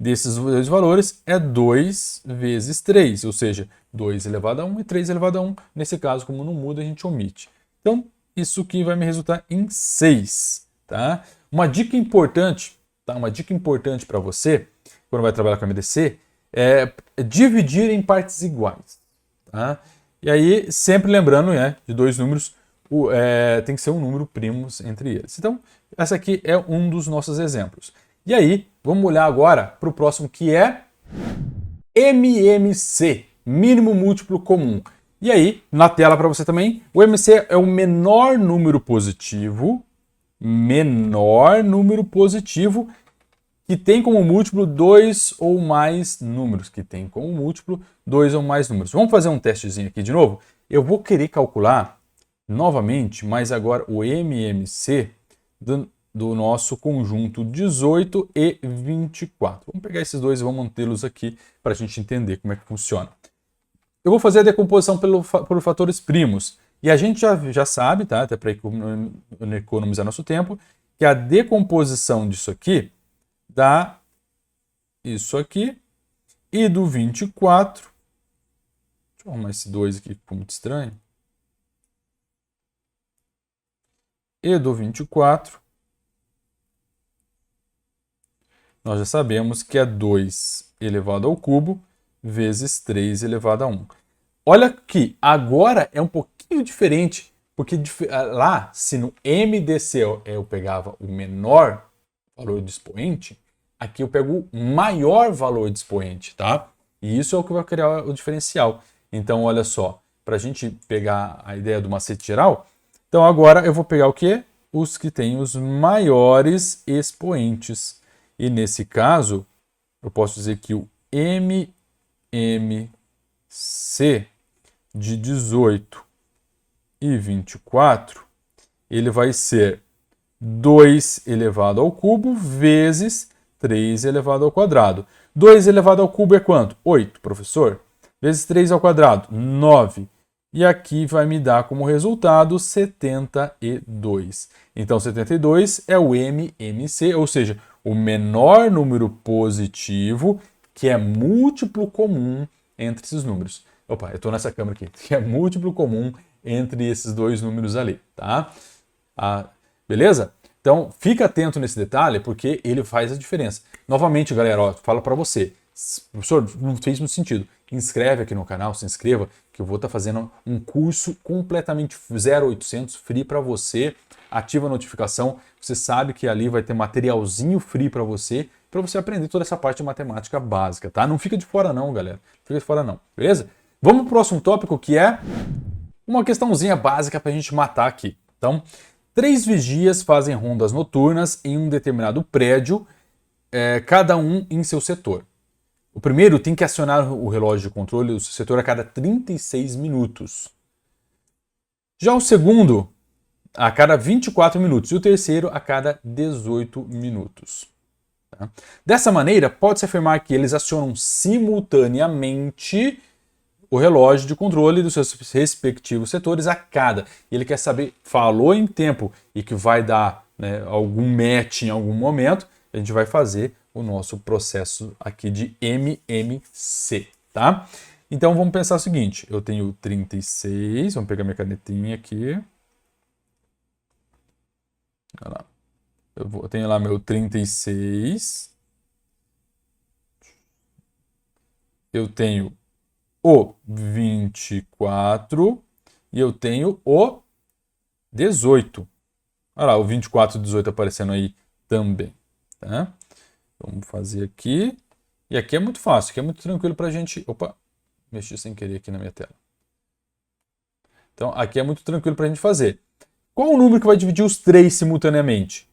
desses dois valores é 2 vezes 3, ou seja, 2 elevado a 1 e 3 elevado a 1. Nesse caso, como não muda, a gente omite. Então, isso aqui vai me resultar em 6. Tá? Uma dica importante, tá? Uma dica importante para você, quando vai trabalhar com MDC, é dividir em partes iguais. Tá? E aí, sempre lembrando, né, de dois números, tem que ser um número primo entre eles. Então, essa aqui é um dos nossos exemplos. E aí, vamos olhar agora para o próximo, que é MMC, mínimo múltiplo comum. E aí, na tela para você também, o MMC é o menor número positivo que tem como múltiplo 2 ou mais números. Vamos fazer um testezinho aqui de novo? Eu vou querer calcular novamente, mas agora o MMC do nosso conjunto 18 e 24. Vamos pegar esses dois e vamos mantê-los aqui para a gente entender como é que funciona. Eu vou fazer a decomposição por fatores primos. E a gente já sabe, tá? Até para economizar nosso tempo, que a decomposição disso aqui dá isso aqui. E do 24... Deixa eu arrumar esse 2 aqui, que ficou muito estranho. E do 24... nós já sabemos que é 2 elevado ao cubo vezes 3 elevado a 1. Olha que agora é um pouquinho diferente, porque lá, se no MDC eu pegava o menor valor de expoente, aqui eu pego o maior valor de expoente, tá? E isso é o que vai criar o diferencial. Então, olha só, para a gente pegar a ideia do macete geral, então agora eu vou pegar o quê? Os que têm os maiores expoentes. E nesse caso, eu posso dizer que o MMC de 18 e 24, ele vai ser 2 elevado ao cubo vezes 3 elevado ao quadrado. 2 elevado ao cubo é quanto? 8, professor. Vezes 3 ao quadrado, 9. E aqui vai me dar como resultado 72. Então, 72 é o MMC, ou seja, o menor número positivo que é múltiplo comum entre esses números. Opa, eu estou nessa câmera aqui, que é múltiplo comum entre esses dois números ali, tá? Beleza? Então, fica atento nesse detalhe, porque ele faz a diferença. Novamente, galera, ó, falo para você, Professor, não fez muito sentido. Inscreve aqui no canal, se inscreva, que eu vou estar fazendo um curso completamente 0800 free para você. Ativa a notificação, você sabe que ali vai ter materialzinho free para você aprender toda essa parte de matemática básica, tá? Não fica de fora não, galera. Não fica de fora não, beleza? Vamos pro próximo tópico, que é uma questãozinha básica para a gente matar aqui. Então, 3 vigias fazem rondas noturnas em um determinado prédio, cada um em seu setor. O primeiro tem que acionar o relógio de controle do seu setor a cada 36 minutos. Já o segundo, a cada 24 minutos. E o terceiro, a cada 18 minutos. Tá? Dessa maneira, pode-se afirmar que eles acionam simultaneamente o relógio de controle dos seus respectivos setores a cada. E ele quer saber, falou em tempo e que vai dar, né, algum match em algum momento, a gente vai fazer o nosso processo aqui de MMC, tá? Então vamos pensar o seguinte, eu tenho 36, vamos pegar minha canetinha aqui. Olha lá. Eu tenho lá meu 36. Eu tenho o 24 e eu tenho o 18. Olha lá, o 24 e o 18 aparecendo aí também, tá? Vamos fazer aqui. E aqui é muito fácil, aqui é muito tranquilo para a gente... Opa, mexi sem querer aqui na minha tela. Então, aqui é muito tranquilo para a gente fazer. Qual o número que vai dividir os 3 simultaneamente?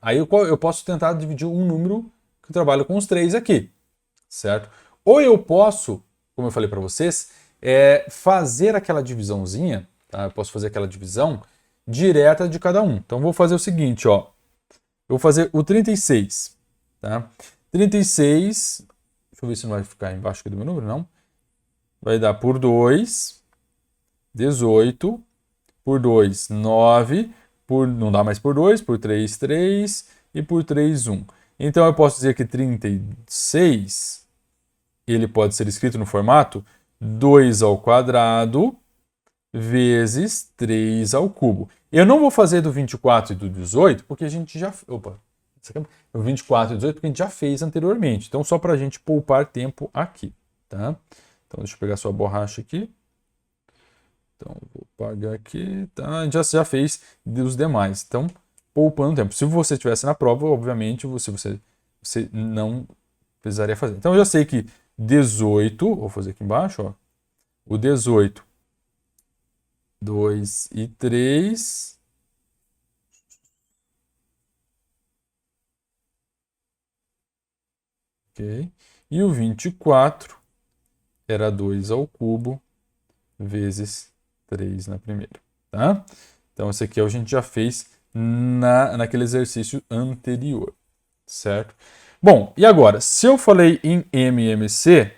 Aí eu posso tentar dividir um número que eu trabalho com os 3 aqui, certo? Ou eu posso, como eu falei para vocês, fazer aquela divisãozinha, tá? Eu posso fazer aquela divisão direta de cada um. Então, vou fazer o seguinte, ó. Eu vou fazer o 36, tá? 36, deixa eu ver se não vai ficar embaixo aqui do meu número, não. Vai dar por 2, 18, por 2, 9, não dá mais por 2, por 3, 3 e por 3, 1. Então eu posso dizer que 36, ele pode ser escrito no formato 2 ao quadrado vezes 3 ao cubo. Eu não vou fazer do 24 e do 18, porque a gente já... Opa, o 24 e 18 porque a gente já fez anteriormente. Então, só para a gente poupar tempo aqui, tá? Então, deixa eu pegar sua borracha aqui. Então, vou apagar aqui, tá? A gente já fez dos demais. Então, poupando tempo. Se você estivesse na prova, obviamente, você não precisaria fazer. Então, eu já sei que 18, vou fazer aqui embaixo, ó. O 18, 2 e 3. Ok. E o 24 era 2 ao cubo vezes 3 na primeira, tá? Então, esse aqui a gente já fez naquele exercício anterior, certo? Bom, e agora, se eu falei em MMC,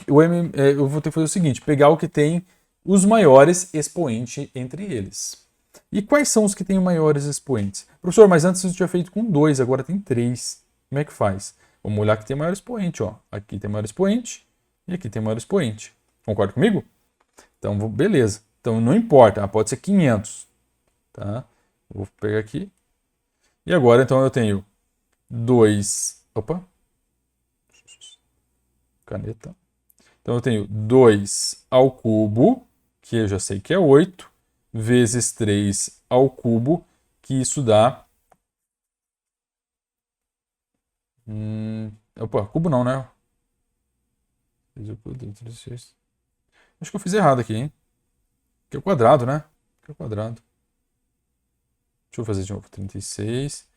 eu vou ter que fazer o seguinte, pegar o que tem os maiores expoentes entre eles. E quais são os que têm maiores expoentes? Professor, mas antes eu tinha feito com 2, agora tem 3. Como é que faz? Vamos olhar que tem maior expoente, ó. Aqui tem maior expoente e aqui tem maior expoente. Concorda comigo? Então, beleza. Então, não importa, pode ser 500, tá? Vou pegar aqui. E agora, então, eu tenho 2... Opa. Caneta. Então, eu tenho 2 ao cubo, que eu já sei que é 8, vezes 3 ao cubo, que isso dá... Opa, cubo não, né? Acho que eu fiz errado aqui, hein? Aqui é o quadrado, né? Aqui é o quadrado. Deixa eu fazer de novo. 36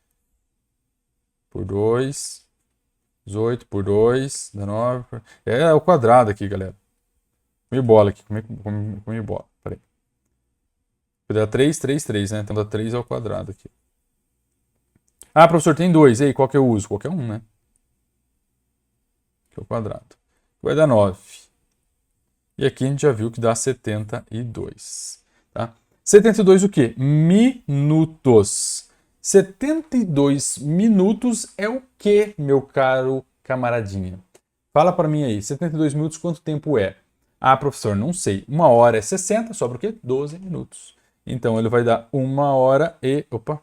por 2, 18 por 2, 19... É o quadrado aqui, galera. Comi bola aqui, comi bola. Peraí. Vai dar 3, 3, 3, né? Então dá 3 ao quadrado aqui. Ah, professor, tem 2. E aí, qual que eu uso? Qualquer um, né? Aqui é o quadrado. Vai dar 9. E aqui a gente já viu que dá 72. Tá? 72 o quê? Minutos. 72 minutos é o quê, meu caro camaradinha? Fala para mim aí, 72 minutos quanto tempo é? Ah, professor, não sei. 1 hora é 60, sobra o quê? 12 minutos. Então ele vai dar 1 hora e... Opa!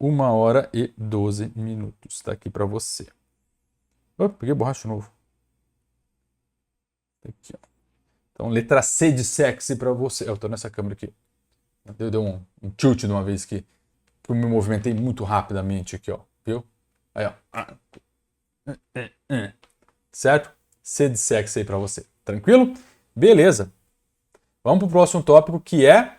1 hora e 12 minutos. Está aqui para você. Oh, peguei borracha de novo. Aqui, ó. Então, letra C de sexy para você. Eu tô nessa câmera aqui. Deu um tilt de uma vez que eu me movimentei muito rapidamente aqui, ó. Viu? Aí, ó. Certo? C de sexy aí para você. Tranquilo? Beleza. Vamos pro próximo tópico, que é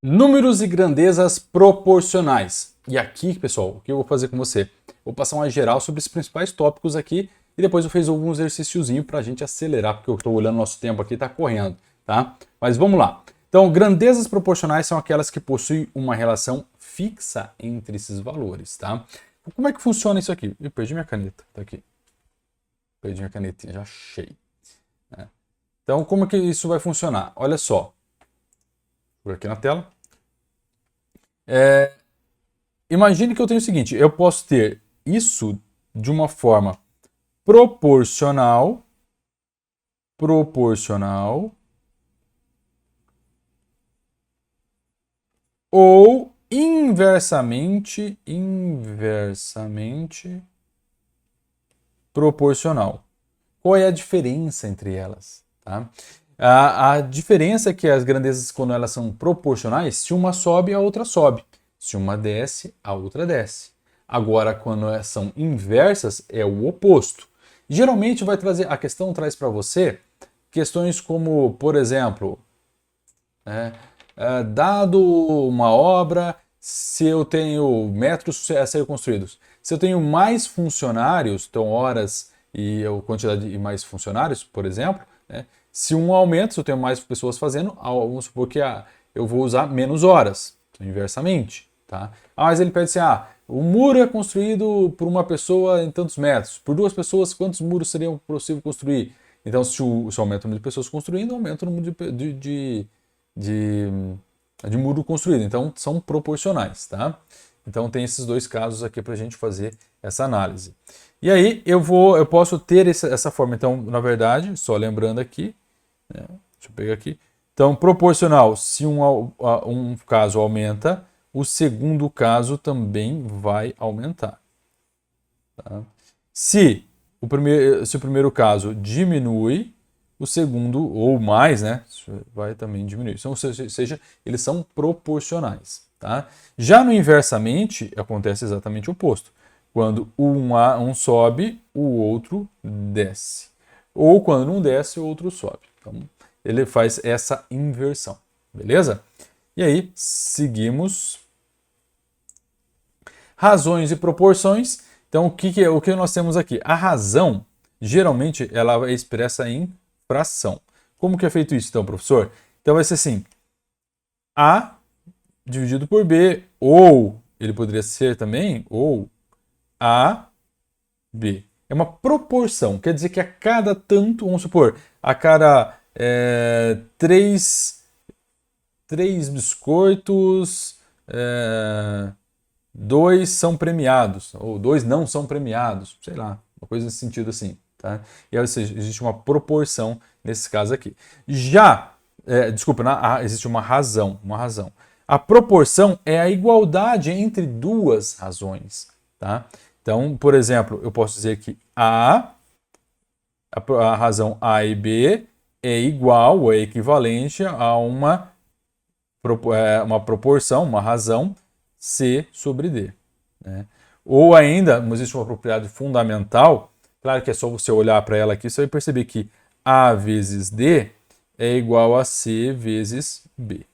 números e grandezas proporcionais. E aqui, pessoal, o que eu vou fazer com você? Vou passar uma geral sobre os principais tópicos aqui e depois eu fiz algum exercíciozinho para a gente acelerar, porque eu estou olhando nosso tempo aqui, está correndo, tá? Mas vamos lá. Então, grandezas proporcionais são aquelas que possuem uma relação fixa entre esses valores, tá? Como é que funciona isso aqui? Eu perdi minha caneta, tá aqui. Perdi minha canetinha, já achei. Então, como é que isso vai funcionar? Olha só. Por aqui na tela. Imagine que eu tenho o seguinte, eu posso ter isso de uma forma proporcional, ou inversamente proporcional. Qual é a diferença entre elas? Tá? A diferença é que as grandezas, quando elas são proporcionais, se uma sobe, a outra sobe. Se uma desce, a outra desce. Agora, quando são inversas, é o oposto. Geralmente vai trazer, a questão traz para você questões como, por exemplo, dado uma obra, se eu tenho metros a serem construídos, se eu tenho mais funcionários, então horas e a quantidade de mais funcionários, por exemplo, né, se um aumenta, se eu tenho mais pessoas fazendo, vamos supor que eu vou usar menos horas, então, inversamente. Tá? Mas ele pede assim, o muro é construído por uma pessoa em tantos metros, por duas pessoas, quantos muros seriam possível construir? Então, se aumenta o número de pessoas construindo, aumenta o número de muro construído. Então, são proporcionais, tá? Então, tem esses dois casos aqui para a gente fazer essa análise. E aí, eu posso ter essa forma. Então, na verdade, só lembrando aqui, né? Deixa eu pegar aqui. Então, proporcional, se um caso aumenta, o segundo caso também vai aumentar. Tá? Se o primeiro caso diminui, o segundo, ou mais, né, vai também diminuir. Então, ou seja, eles são proporcionais. Tá? Já no inversamente, acontece exatamente o oposto. Quando um sobe, o outro desce. Ou quando um desce, o outro sobe. Então, ele faz essa inversão. Beleza? E aí, seguimos. Razões e proporções. Então, o que nós temos aqui? A razão, geralmente, ela é expressa em fração. Como que é feito isso, então, professor? Então, vai ser assim, A dividido por B, ou, ele poderia ser também, ou A, B. É uma proporção, quer dizer que a cada tanto, vamos supor, a cada 3 biscoitos, 2 são premiados, ou 2 não são premiados, sei lá, uma coisa nesse sentido assim. Tá? E aí, ou seja, existe uma proporção nesse caso aqui. Já, existe uma razão. A proporção é a igualdade entre duas razões. Tá? Então, por exemplo, eu posso dizer que a razão A e B é igual ou é equivalente a uma proporção, uma razão C sobre D. Né? Ou ainda, existe uma propriedade fundamental, claro que é só você olhar para ela aqui, você vai perceber que A vezes D é igual a C vezes B.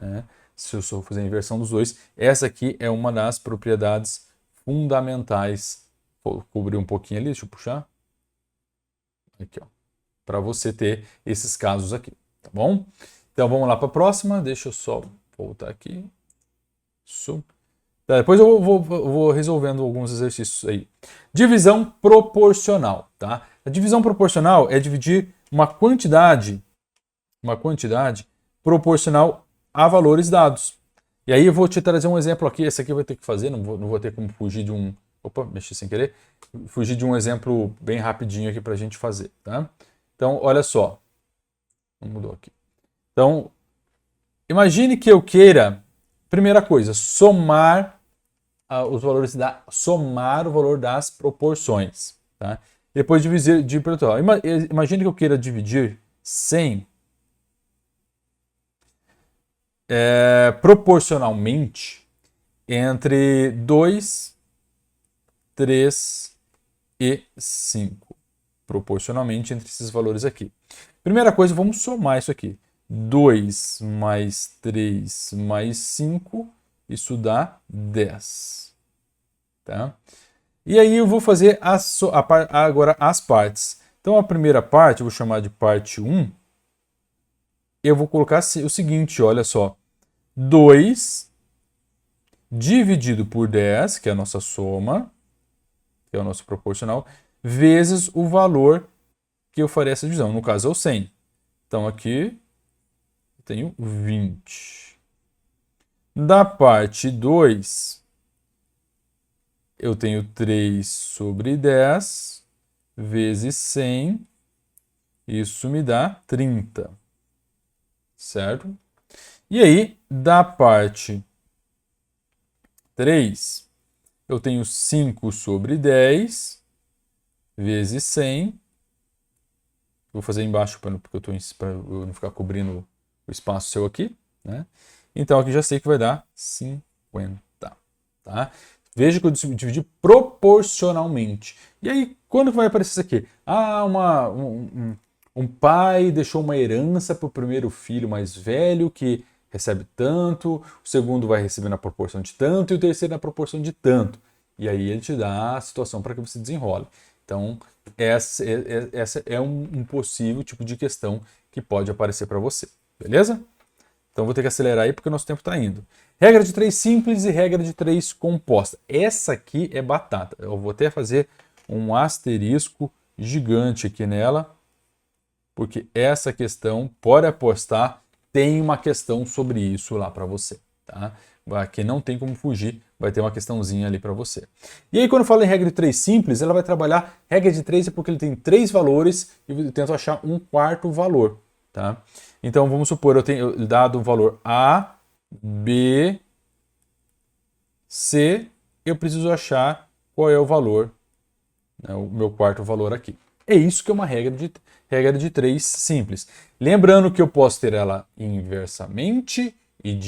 Né? Se eu só fazer a inversão dos dois, essa aqui é uma das propriedades fundamentais. Vou cobrir um pouquinho ali, deixa eu puxar. Aqui, ó. Para você ter esses casos aqui, tá bom? Então vamos lá para a próxima, deixa eu só voltar aqui. Isso. Depois eu vou resolvendo alguns exercícios aí. Divisão proporcional, tá? A divisão proporcional é dividir uma quantidade proporcional a valores dados. E aí eu vou te trazer um exemplo aqui, esse aqui eu vou ter que fazer, não vou ter como fugir de um... Opa, mexi sem querer. Fugir de um exemplo bem rapidinho aqui para a gente fazer, tá? Então, olha só. Mudou aqui. Então, imagine que eu queira, primeira coisa, somar os valores somar o valor das proporções. Tá? Depois dividir pelo total. Imagine que eu queira dividir 100 proporcionalmente entre 2, 3 e 5. Proporcionalmente entre esses valores aqui. Primeira coisa, vamos somar isso aqui. 2 mais 3 mais 5, isso dá 10. Tá? E aí eu vou fazer agora as partes. Então a primeira parte, eu vou chamar de parte 1. Eu vou colocar o seguinte, olha só. 2 dividido por 10, que é a nossa soma, que é o nosso proporcional, vezes o valor que eu farei essa divisão. No caso é o 100. Então aqui eu tenho 20. Da parte 2, eu tenho 3 sobre 10 vezes 100. Isso me dá 30. Certo? E aí, da parte 3, eu tenho 5 sobre 10 vezes 100. Vou fazer embaixo para eu não ficar cobrindo o espaço seu aqui. Né? Então, aqui já sei que vai dar 50. Tá? Veja que eu dividi proporcionalmente. E aí, quando vai aparecer isso aqui? Um pai deixou uma herança para o primeiro filho mais velho, que recebe tanto, o segundo vai receber na proporção de tanto e o terceiro na proporção de tanto. E aí ele te dá a situação para que você desenrole. Então, essa é um possível tipo de questão que pode aparecer para você. Beleza? Então, vou ter que acelerar aí porque o nosso tempo está indo. Regra de 3 simples e regra de 3 composta. Essa aqui é batata. Eu vou até fazer um asterisco gigante aqui nela, porque essa questão, pode apostar, tem uma questão sobre isso lá para você. Tá? Aqui não tem como fugir, vai ter uma questãozinha ali para você. E aí, quando eu falo em regra de 3 simples, ela vai trabalhar. Regra de 3 é porque ele tem 3 valores e eu tento achar um quarto valor. Tá? Então, vamos supor, eu tenho dado o valor A, B, C, eu preciso achar qual é o valor, né, o meu quarto valor aqui. É isso que é uma regra de 3 simples. Lembrando que eu posso ter ela inversamente e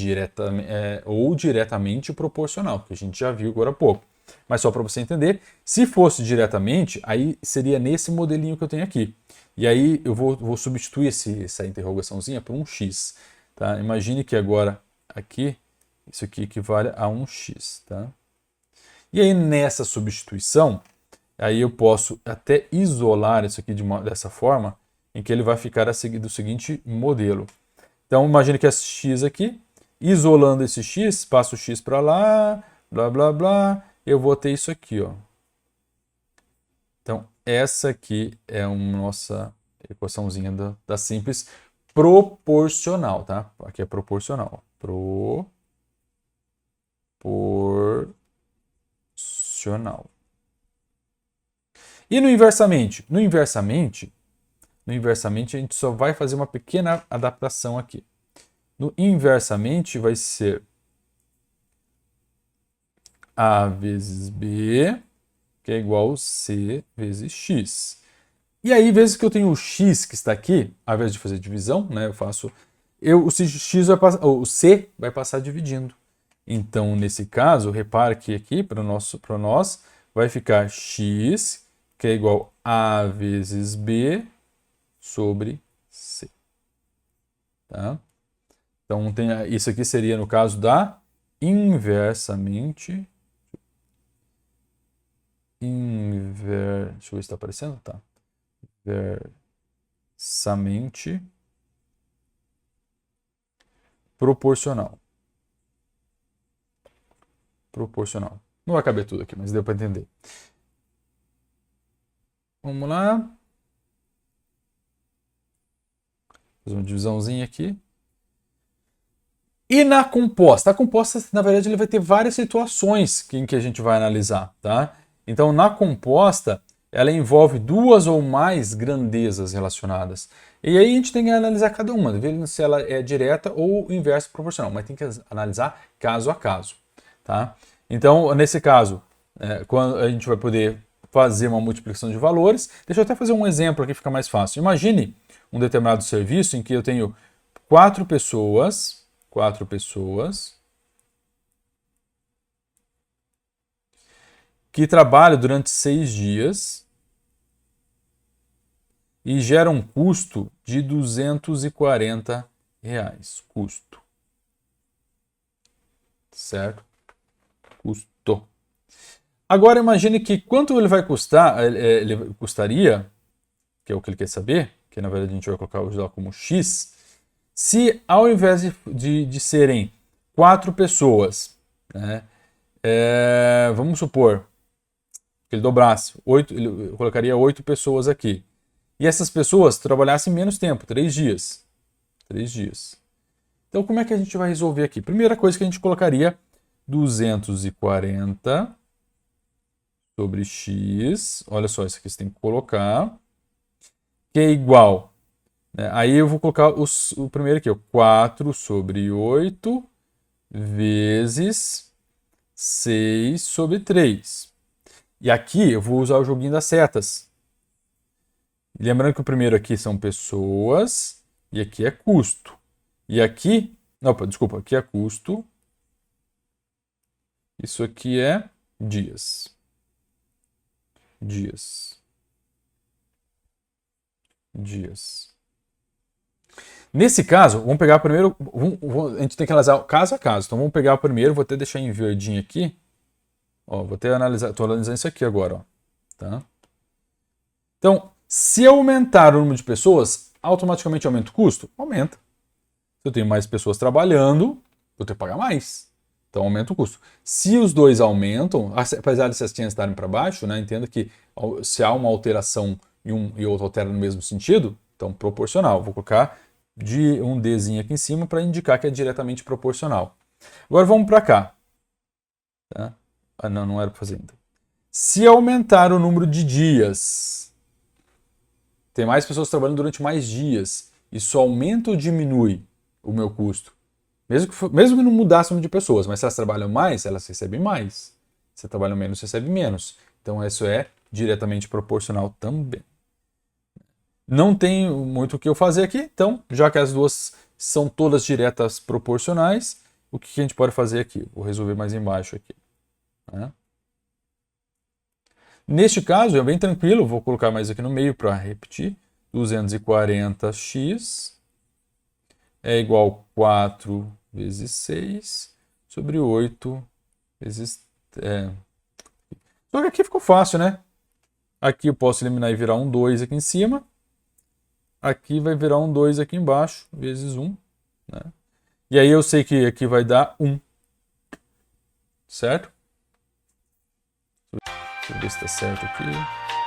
ou diretamente proporcional, que a gente já viu agora há pouco. Mas só para você entender, se fosse diretamente, aí seria nesse modelinho que eu tenho aqui. E aí eu vou substituir essa interrogaçãozinha por um x. Tá? Imagine que agora aqui, isso aqui equivale a um x. Tá? E aí nessa substituição, aí eu posso até isolar isso aqui dessa forma, em que ele vai ficar do seguinte modelo. Então imagine que esse x aqui, isolando esse x, passo o x para lá, blá blá blá, eu vou ter isso aqui, ó. Então, essa aqui é a nossa equaçãozinha da simples proporcional, tá? Aqui é proporcional. Proporcional. E no inversamente? No inversamente, a gente só vai fazer uma pequena adaptação aqui. No inversamente vai ser A vezes B, que é igual a C vezes X. E aí, vezes que eu tenho o X que está aqui, ao invés de fazer divisão, né, o C vai passar dividindo. Então, nesse caso, repare que aqui, para nós, vai ficar X, que é igual a A vezes B sobre C. Tá? Então, isso aqui seria no caso da inversamente. Deixa eu ver se está aparecendo. Tá. Inversamente proporcional. Proporcional. Não vai caber tudo aqui, mas deu para entender. Vamos lá. Fazer uma divisãozinha aqui. E na composta? A composta, na verdade, ele vai ter várias situações em que a gente vai analisar, tá? Então, na composta, ela envolve duas ou mais grandezas relacionadas. E aí a gente tem que analisar cada uma, vendo se ela é direta ou inversa proporcional, mas tem que analisar caso a caso, tá? Então, nesse caso, quando a gente vai poder fazer uma multiplicação de valores, deixa eu até fazer um exemplo aqui, fica mais fácil. Imagine um determinado serviço em que eu tenho quatro pessoas que trabalham durante 6 dias e gera um custo de R$ 240. Custo. Certo? Custo. Agora imagine que quanto ele vai custar, ele custaria, que é o que ele quer saber, que na verdade a gente vai colocar lá como X, se ao invés de serem 4 pessoas, né, vamos supor que ele dobrasse, ele colocaria 8 pessoas aqui. E essas pessoas trabalhassem menos tempo, 3 dias. 3 dias. Então, como é que a gente vai resolver aqui? Primeira coisa que a gente colocaria 240 sobre x. Olha só, isso aqui você tem que colocar. Que é igual. Aí eu vou colocar o primeiro aqui, ó, 4 sobre 8 vezes 6 sobre 3. E aqui eu vou usar o joguinho das setas. Lembrando que o primeiro aqui são pessoas e aqui é custo. E aqui, opa, desculpa, aqui é custo. Isso aqui é dias. Dias. Nesse caso, vamos pegar primeiro, a gente tem que analisar caso a caso. Então vamos pegar o primeiro, vou até deixar em verdinho aqui. Ó, vou até analisar, estou analisando isso aqui agora, ó, tá? Então, se eu aumentar o número de pessoas, automaticamente aumenta o custo? Aumenta. Se eu tenho mais pessoas trabalhando, eu tenho que pagar mais. Então aumenta o custo. Se os dois aumentam, apesar de essas cestinhas estarem para baixo, né, entenda que se há uma alteração e um e outro altera no mesmo sentido, então proporcional. Vou colocar de um Dzinho aqui em cima para indicar que é diretamente proporcional. Agora vamos para cá. Tá? Ah, não era para fazer ainda. Se aumentar o número de dias, tem mais pessoas trabalhando durante mais dias, isso aumenta ou diminui o meu custo? Mesmo que não mudasse o número de pessoas, mas se elas trabalham mais, elas recebem mais. Se trabalham menos, recebem menos. Então isso é diretamente proporcional também. Não tem muito o que eu fazer aqui, então, já que as duas são todas diretas proporcionais, o que a gente pode fazer aqui? Vou resolver mais embaixo aqui. Né? Neste caso, é bem tranquilo, vou colocar mais aqui no meio para repetir. 240x é igual a 4 vezes 6 sobre 8 vezes... Só que aqui ficou fácil, né? Aqui eu posso eliminar e virar um 2 aqui em cima. Aqui vai virar um 2 aqui embaixo, vezes 1. Né? E aí eu sei que aqui vai dar 1. Certo? Deixa eu ver se está certo aqui.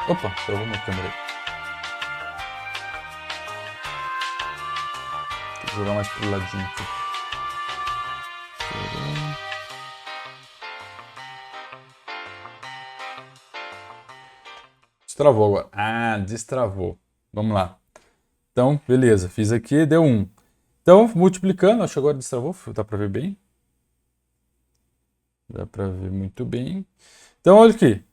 Opa, travou minha câmera aí. Vou jogar mais pro ladinho aqui. Destravou agora. Ah, destravou. Vamos lá. Então, beleza. Fiz aqui, deu 1. Então, multiplicando, acho que agora destravou. Dá para ver bem? Dá para ver muito bem. Então, olha aqui.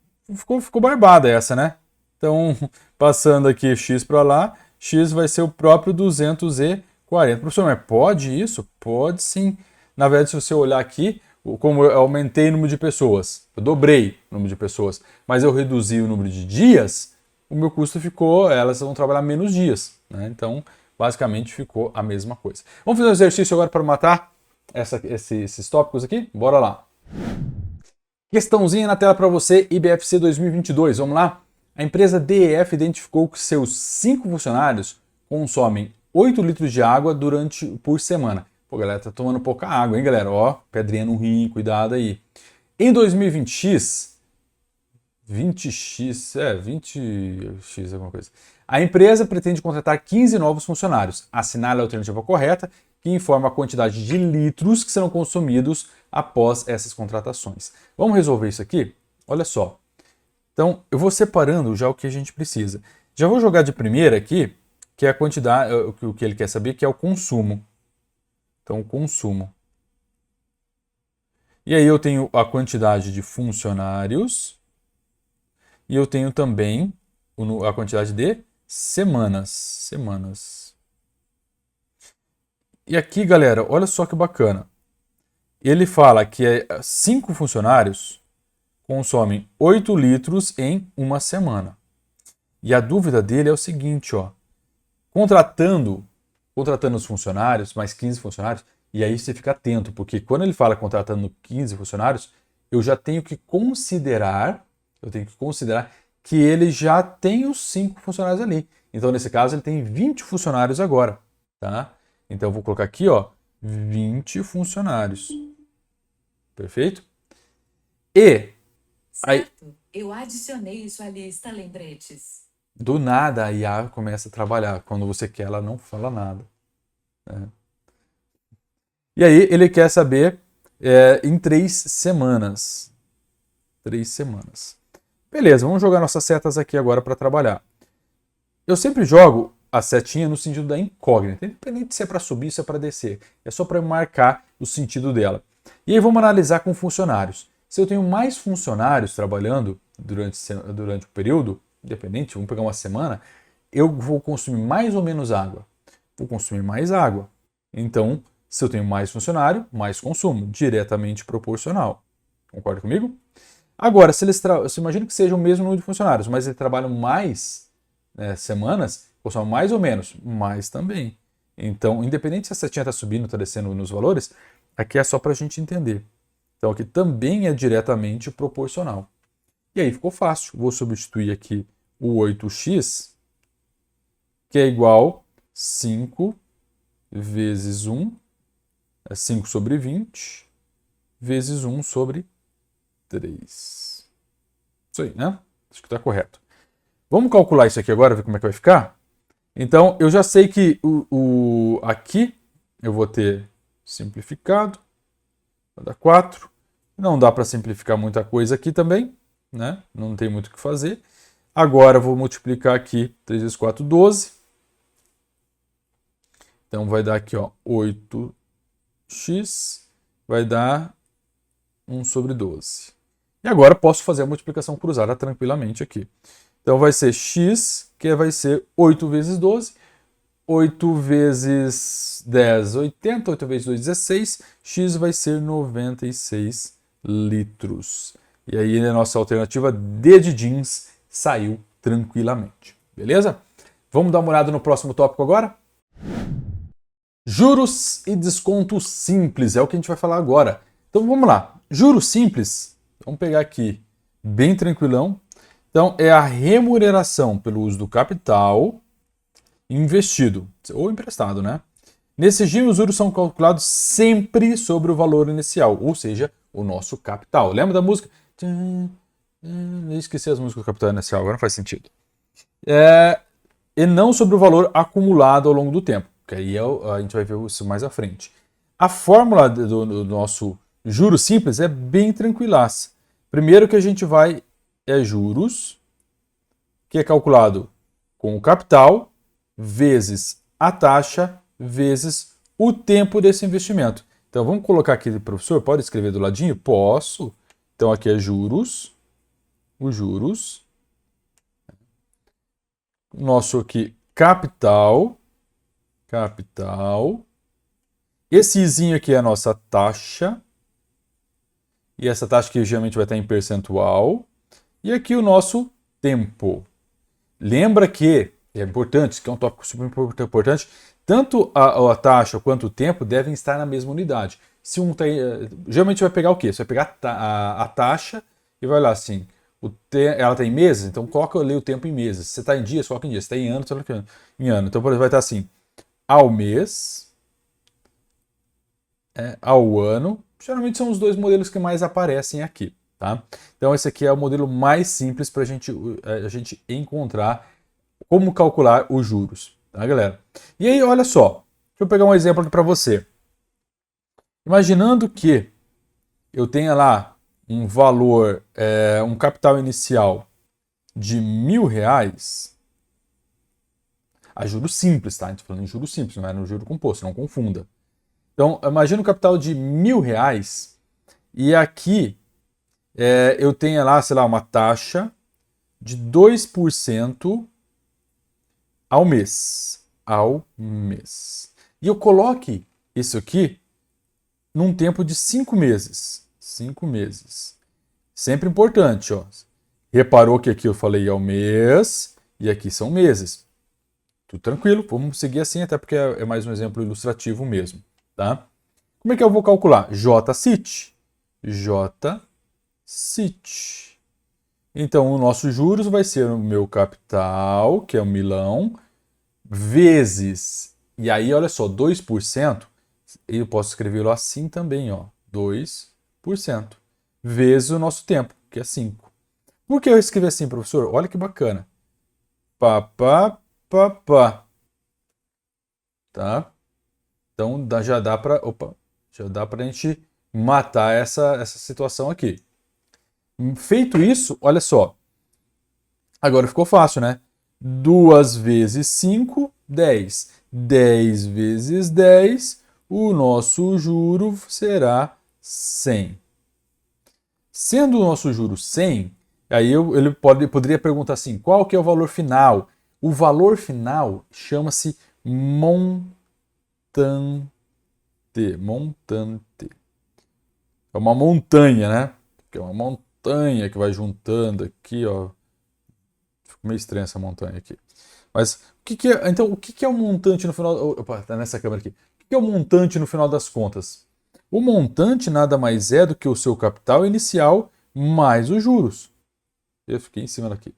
Ficou barbada essa, né? Então, passando aqui x para lá, x vai ser o próprio 240. Professor, mas pode isso? Pode sim. Na verdade, se você olhar aqui, como eu aumentei o número de pessoas, eu dobrei o número de pessoas, mas eu reduzi o número de dias, o meu custo ficou, elas vão trabalhar menos dias. Né? Então, basicamente, ficou a mesma coisa. Vamos fazer um exercício agora para matar esses tópicos aqui? Bora lá. Questãozinha na tela para você, IBFC 2022. Vamos lá? A empresa DEF identificou que seus 5 funcionários consomem 8 litros de água por semana. Pô, galera, tá tomando pouca água, hein, galera? Ó, pedrinha no rim, cuidado aí. Em 2020x, alguma coisa. A empresa pretende contratar 15 novos funcionários. Assinale a alternativa correta, que informa a quantidade de litros que serão consumidos após essas contratações. Vamos resolver isso aqui? Olha só. Então, eu vou separando já o que a gente precisa. Já vou jogar de primeira aqui, que é a quantidade, o que ele quer saber, que é o consumo. Então, o consumo. E aí eu tenho a quantidade de funcionários e eu tenho também a quantidade de semanas. E aqui, galera, olha só que bacana. Ele fala que 5 funcionários consomem 8 litros em uma semana. E a dúvida dele é o seguinte, ó. Contratando os funcionários, mais 15 funcionários, e aí você fica atento, porque quando ele fala contratando 15 funcionários, eu já tenho que considerar que ele já tem os 5 funcionários ali. Então, nesse caso, ele tem 20 funcionários agora, tá? Então, eu vou colocar aqui, ó, 20 funcionários. Perfeito? E aí, Certo. Eu adicionei sua lista lembretes. do nada a IA começa a trabalhar. Quando você quer, ela não fala nada, né? E aí ele quer saber em 3 semanas. 3 semanas. Beleza, vamos jogar nossas setas aqui agora para trabalhar. Eu sempre jogo a setinha no sentido da incógnita, independente se é para subir ou se é para descer. É só para marcar o sentido dela. E aí vamos analisar com funcionários. Se eu tenho mais funcionários trabalhando durante o período, independente, vamos pegar uma semana, eu vou consumir mais ou menos água? Vou consumir mais água. Então, se eu tenho mais funcionário, mais consumo, diretamente proporcional. Concorda comigo? Agora, se imagina que seja o mesmo número de funcionários, mas eles trabalham mais semanas, consomem mais ou menos? Mais também. Então, independente se a setinha está subindo ou está descendo nos valores, aqui é só para a gente entender. Então, aqui também é diretamente proporcional. E aí ficou fácil. Vou substituir aqui o 8x, que é igual 5 vezes 1, 5 sobre 20, vezes 1 sobre 3. Isso aí, né? Acho que está correto. Vamos calcular isso aqui agora, ver como é que vai ficar? Então, eu já sei que aqui eu vou ter simplificado, vai dar 4. Não dá para simplificar muita coisa aqui também, né? Não tem muito o que fazer. Agora eu vou multiplicar aqui 3 vezes 4, 12. Então vai dar aqui, ó, 8x vai dar 1 sobre 12. E agora posso fazer a multiplicação cruzada tranquilamente aqui. Então vai ser x, que vai ser 8 vezes 12. 8 vezes 10, 80. 8 vezes 2, 16. X vai ser 96 litros. E aí a nossa alternativa D de jeans saiu tranquilamente. Beleza? Vamos dar uma olhada no próximo tópico agora? Juros e desconto simples é o que a gente vai falar agora. Então vamos lá. Juros simples, vamos pegar aqui bem tranquilão. Então é a remuneração pelo uso do capital investido ou emprestado, né? Nesse regime, os juros são calculados sempre sobre o valor inicial, ou seja, o nosso capital. Lembra da música? Eu esqueci as músicas do capital inicial, agora não faz sentido. E não sobre o valor acumulado ao longo do tempo, que aí a gente vai ver isso mais à frente. A fórmula do nosso juros simples é bem tranquilaça. Primeiro que a gente vai é juros, que é calculado com o capital, vezes a taxa, vezes o tempo desse investimento. Então vamos colocar aqui, professor, pode escrever do ladinho? Posso. Então aqui é juros, os juros. Nosso aqui capital. Esse izinho aqui é a nossa taxa. E essa taxa aqui geralmente vai estar em percentual. E aqui o nosso tempo. Lembra que é importante, que é um tópico super importante, tanto a taxa quanto o tempo devem estar na mesma unidade. Se um tem, geralmente vai pegar o quê? Você vai pegar a taxa e vai lá assim, ela está em meses, então coloca ali o tempo em meses. Se você está em dias, coloca em dias. Se está em anos, coloca em ano. Então, por exemplo, vai estar assim, ao mês, ao ano. Geralmente são os dois modelos que mais aparecem aqui. Tá? Então esse aqui é o modelo mais simples para a gente encontrar como calcular os juros, tá, galera? E aí, olha só, deixa eu pegar um exemplo aqui para você. Imaginando que eu tenha lá um valor, um capital inicial de R$ 1.000, a juros simples, tá? A gente tá falando em juros simples, não é no juro composto, não confunda. Então, imagina um capital de R$ 1.000 E aqui eu tenho lá, sei lá, uma taxa de 2% ao mês. Ao mês. E eu coloque isso aqui num tempo de 5 meses. 5 meses. Sempre importante, ó. Reparou que aqui eu falei ao mês e aqui são meses. Tudo tranquilo, vamos seguir assim, até porque é mais um exemplo ilustrativo mesmo, tá? Como é que eu vou calcular? JCIT. JCIT. Então, o nosso juros vai ser o meu capital, que é 1.000.000, vezes, e aí olha só, 2%, eu posso escrevê-lo assim também, ó, 2%, vezes o nosso tempo, que é 5. Por que eu escrevi assim, professor? Olha que bacana. Pá. Tá? Então já dá para a gente matar essa situação aqui. Feito isso, olha só. Agora ficou fácil, né? 2 vezes 5, 10. 10 vezes 10, o nosso juro será 100. Sendo o nosso juro 100, aí ele poderia perguntar assim, qual que é o valor final? O valor final chama-se montante. Montante. É uma montanha, né? É uma montanha que vai juntando aqui, ó. Ficou meio estranha essa montanha aqui. Mas o que é o montante no final? Opa, tá nessa câmera aqui. O que é o montante no final das contas? O montante nada mais é do que o seu capital inicial mais os juros. Eu fiquei em cima daqui.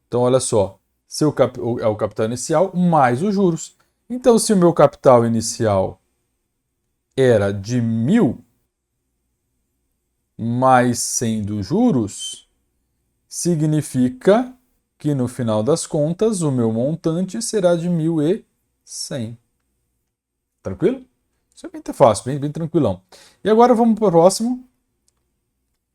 Então, olha só. É o capital inicial mais os juros. Então, se o meu capital inicial era de 1.000 mais 100 dos juros, significa que no final das contas o meu montante será de 1.100. Tranquilo? Isso é bem fácil, bem tranquilão. E agora vamos para o próximo.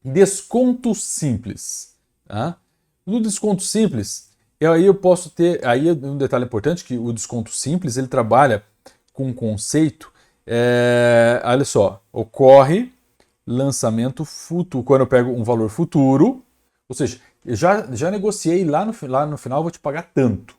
Desconto simples. Tá? No desconto simples, aí eu posso ter. Aí um detalhe importante que o desconto simples ele trabalha com um conceito. Olha só, ocorre lançamento futuro. Quando eu pego um valor futuro, ou seja, eu já negociei lá no final, eu vou te pagar tanto.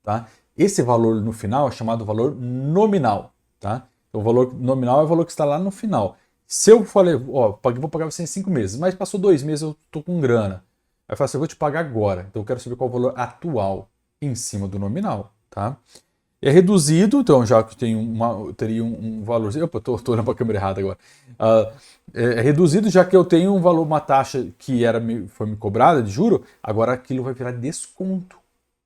Tá? Esse valor no final é chamado valor nominal. Tá? Então, o valor nominal é o valor que está lá no final. Se eu falei, ó, vou pagar você em 5 meses, mas passou 2 meses, eu estou com grana. Aí eu falo assim, eu vou te pagar agora. Então eu quero saber qual é o valor atual em cima do nominal. Tá? É reduzido, então já que teria um valor. Opa, estou olhando para a câmera errada agora. É reduzido, já que eu tenho um valor, uma taxa que foi me cobrada de juro, agora aquilo vai virar desconto.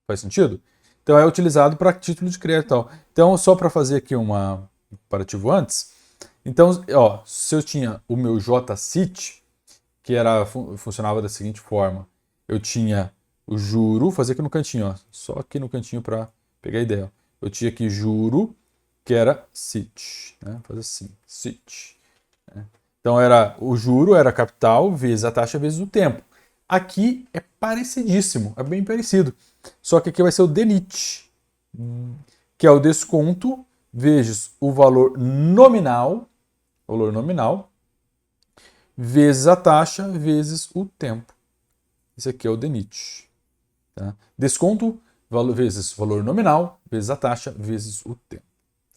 Faz sentido? Então é utilizado para título de crédito e tal. Então, só para fazer aqui um comparativo antes. Então, ó, se eu tinha o meu JCIT, que funcionava da seguinte forma. Eu tinha o juro, fazer aqui no cantinho, ó, só aqui no cantinho para pegar a ideia. Eu tinha aqui juro, que era CIT, né? Fazer assim, CIT. Né? Então o juro era capital vezes a taxa vezes o tempo. Aqui é parecidíssimo, é bem parecido. Só que aqui vai ser o DENIT, que é o desconto vezes o valor nominal, vezes a taxa vezes o tempo. Esse aqui é o DENIT. Tá? Desconto vezes o valor nominal vezes a taxa vezes o tempo.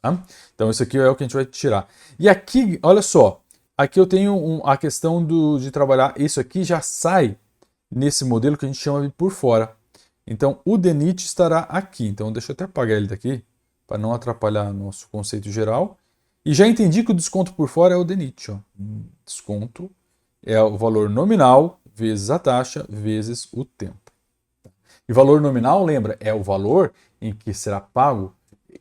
Tá? Então isso aqui é o que a gente vai tirar. E aqui, olha só, aqui eu tenho a questão de trabalhar, isso aqui já sai nesse modelo que a gente chama de por fora. Então o DENIT estará aqui. Então deixa eu até apagar ele daqui, para não atrapalhar nosso conceito geral. E já entendi que o desconto por fora é o DENIT. Ó. Desconto é o valor nominal vezes a taxa vezes o tempo. E valor nominal, lembra, é o valor em que será pago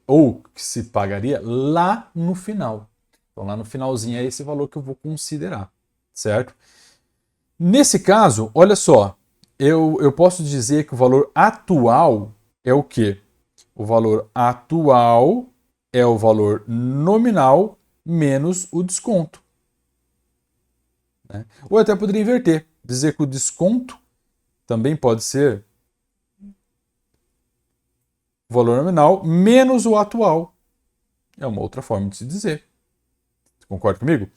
ou que se pagaria lá no final. Então lá no finalzinho é esse valor que eu vou considerar, certo? Nesse caso, olha só, eu posso dizer que o valor atual é o quê? O valor atual é o valor nominal menos o desconto. Né? Ou eu até poderia inverter, dizer que o desconto também pode ser o valor nominal menos o atual. É uma outra forma de se dizer. Você concorda comigo?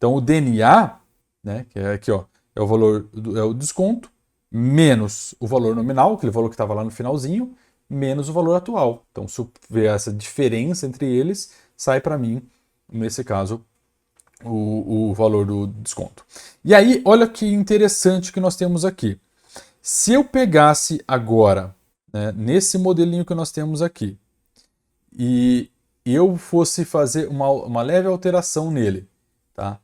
Então o DNA, né, que é aqui, ó, é o valor é o desconto, menos o valor nominal, aquele valor que estava lá no finalzinho, menos o valor atual. Então, se eu ver essa diferença entre eles, sai para mim, nesse caso, o valor do desconto. E aí, olha que interessante que nós temos aqui. Se eu pegasse agora, né, nesse modelinho que nós temos aqui, e eu fosse fazer uma leve alteração nele, tá?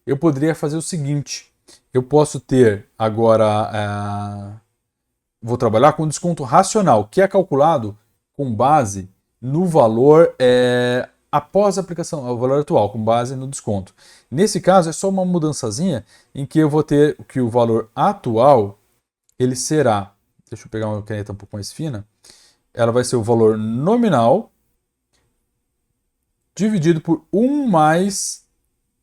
Eu poderia fazer o seguinte, eu posso ter agora, vou trabalhar com desconto racional, que é calculado com base no valor após a aplicação, o valor atual, com base no desconto. Nesse caso, é só uma mudançazinha em que eu vou ter que o valor atual, ele será, deixa eu pegar uma caneta um pouco mais fina, ela vai ser o valor nominal dividido por 1 mais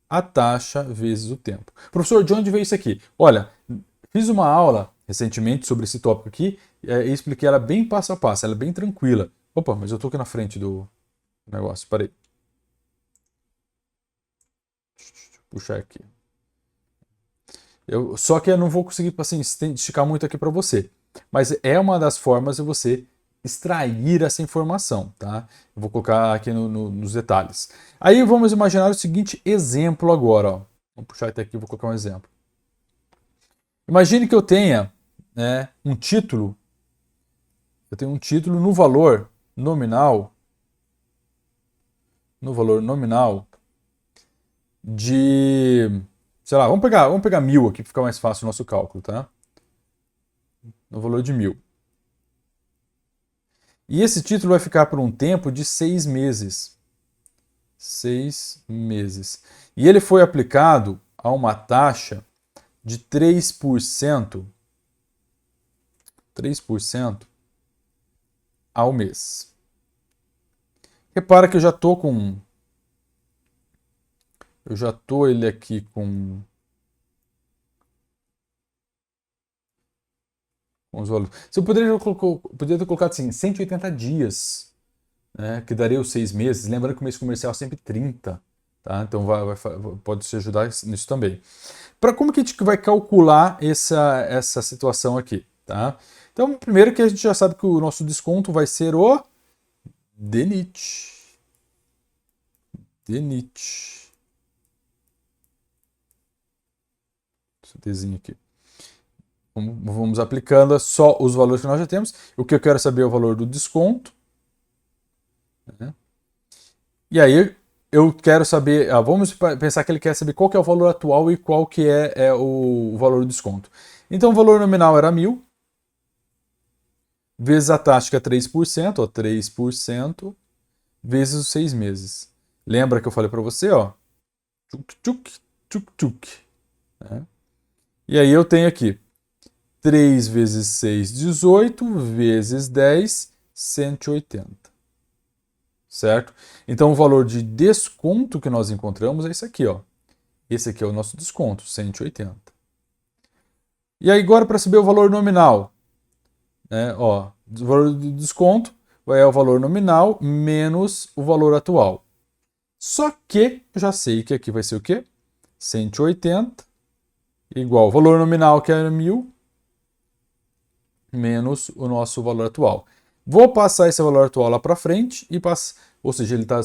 a taxa vezes o tempo. Professor, de onde veio isso aqui? Olha, fiz uma aula recentemente sobre esse tópico aqui e expliquei ela bem passo a passo, ela é bem tranquila. Opa, mas eu estou aqui na frente do negócio, parei. Deixa eu puxar aqui. Só que eu não vou conseguir assim, esticar muito aqui para você. Mas é uma das formas de você extrair essa informação, tá? Eu vou colocar aqui nos detalhes. Aí vamos imaginar o seguinte exemplo agora, ó. Vamos puxar até aqui, vou colocar um exemplo. Imagine que eu tenha, né, um título. Eu tenho um título no valor nominal. De, sei lá, vamos pegar 1.000 aqui para ficar mais fácil o nosso cálculo, tá? No valor de 1.000. E esse título vai ficar por um tempo de 6 meses. 6 meses. E ele foi aplicado a uma taxa de 3%. 3% ao mês. Repara que eu já estou com... Eu já estou ele aqui com os valores. Eu poderia ter colocado assim, 180 dias, né, que daria os 6 meses. Lembrando que o mês comercial é sempre 30. Tá? Então pode te ajudar nisso também. Como que a gente vai calcular essa situação aqui? Tá? Então, primeiro que a gente já sabe que o nosso desconto vai ser o DNIT. Esse Dzinho aqui. Vamos aplicando só os valores que nós já temos. O que eu quero saber é o valor do desconto. Né? E aí eu quero saber, vamos pensar que ele quer saber qual que é o valor atual e qual que é o valor do desconto. Então o valor nominal era 1.000, vezes a taxa que é 3%, 3%, vezes os 6 meses. Lembra que eu falei para você, ó? Tchuk. Né? E aí eu tenho aqui 3 vezes 6, 18, vezes 10, 180. Certo? Então o valor de desconto que nós encontramos é esse aqui, ó. Esse aqui é o nosso desconto, 180. E aí agora para saber o valor nominal, né, ó, o valor do desconto é o valor nominal menos o valor atual. Só que eu já sei que aqui vai ser o quê? 180 igual o valor nominal que era 1.000 menos o nosso valor atual. Vou passar esse valor atual lá para frente, ou seja, ele tá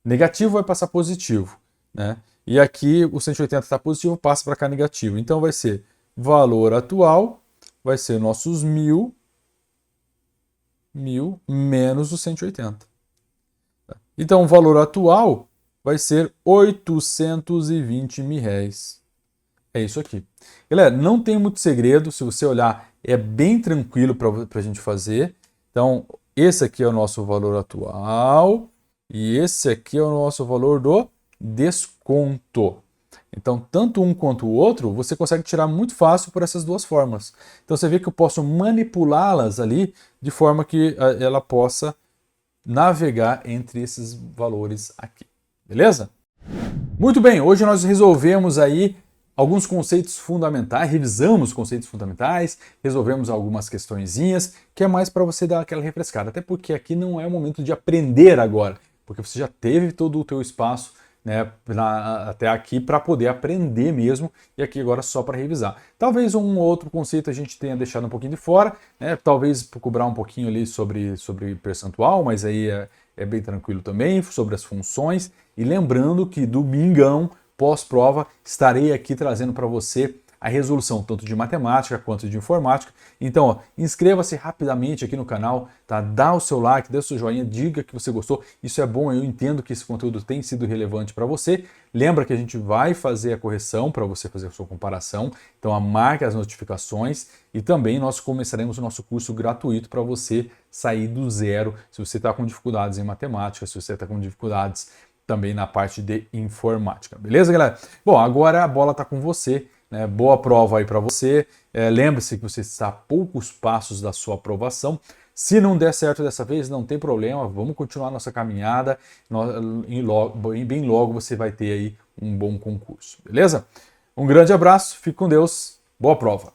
negativo, vai passar positivo. Né? E aqui o 180 está positivo, passa para cá negativo. Então vai ser valor atual, vai ser nossos 1.000 menos os 180. Então o valor atual vai ser 820 mil reais. É isso aqui. Galera, não tem muito segredo, se você olhar, é bem tranquilo para a gente fazer. Então, esse aqui é o nosso valor atual e esse aqui é o nosso valor do desconto. Então, tanto um quanto o outro, você consegue tirar muito fácil por essas duas formas. Então, você vê que eu posso manipulá-las ali de forma que ela possa navegar entre esses valores aqui. Beleza? Muito bem, hoje nós resolvemos aí alguns conceitos fundamentais, revisamos conceitos fundamentais, resolvemos algumas questõezinhas, que é mais para você dar aquela refrescada. Até porque aqui não é o momento de aprender agora, porque você já teve todo o teu espaço né, até aqui para poder aprender mesmo, e aqui agora só para revisar. Talvez um outro conceito a gente tenha deixado um pouquinho de fora, né, talvez cobrar um pouquinho ali sobre percentual, mas aí é bem tranquilo também, sobre as funções, e lembrando que domingão, pós-prova, estarei aqui trazendo para você a resolução tanto de matemática quanto de informática. Então, ó, inscreva-se rapidamente aqui no canal, tá? Dá o seu like, dê o seu joinha, diga que você gostou. Isso é bom, eu entendo que esse conteúdo tem sido relevante para você. Lembra que a gente vai fazer a correção para você fazer a sua comparação. Então, marque as notificações e também nós começaremos o nosso curso gratuito para você sair do zero. Se você está com dificuldades em matemática, se você está com dificuldades também na parte de informática. Beleza, galera? Bom, agora a bola está com você. Boa prova aí para você. Lembre-se que você está a poucos passos da sua aprovação. Se não der certo dessa vez, não tem problema. Vamos continuar nossa caminhada. Bem logo você vai ter aí um bom concurso. Beleza? Um grande abraço. Fique com Deus. Boa prova.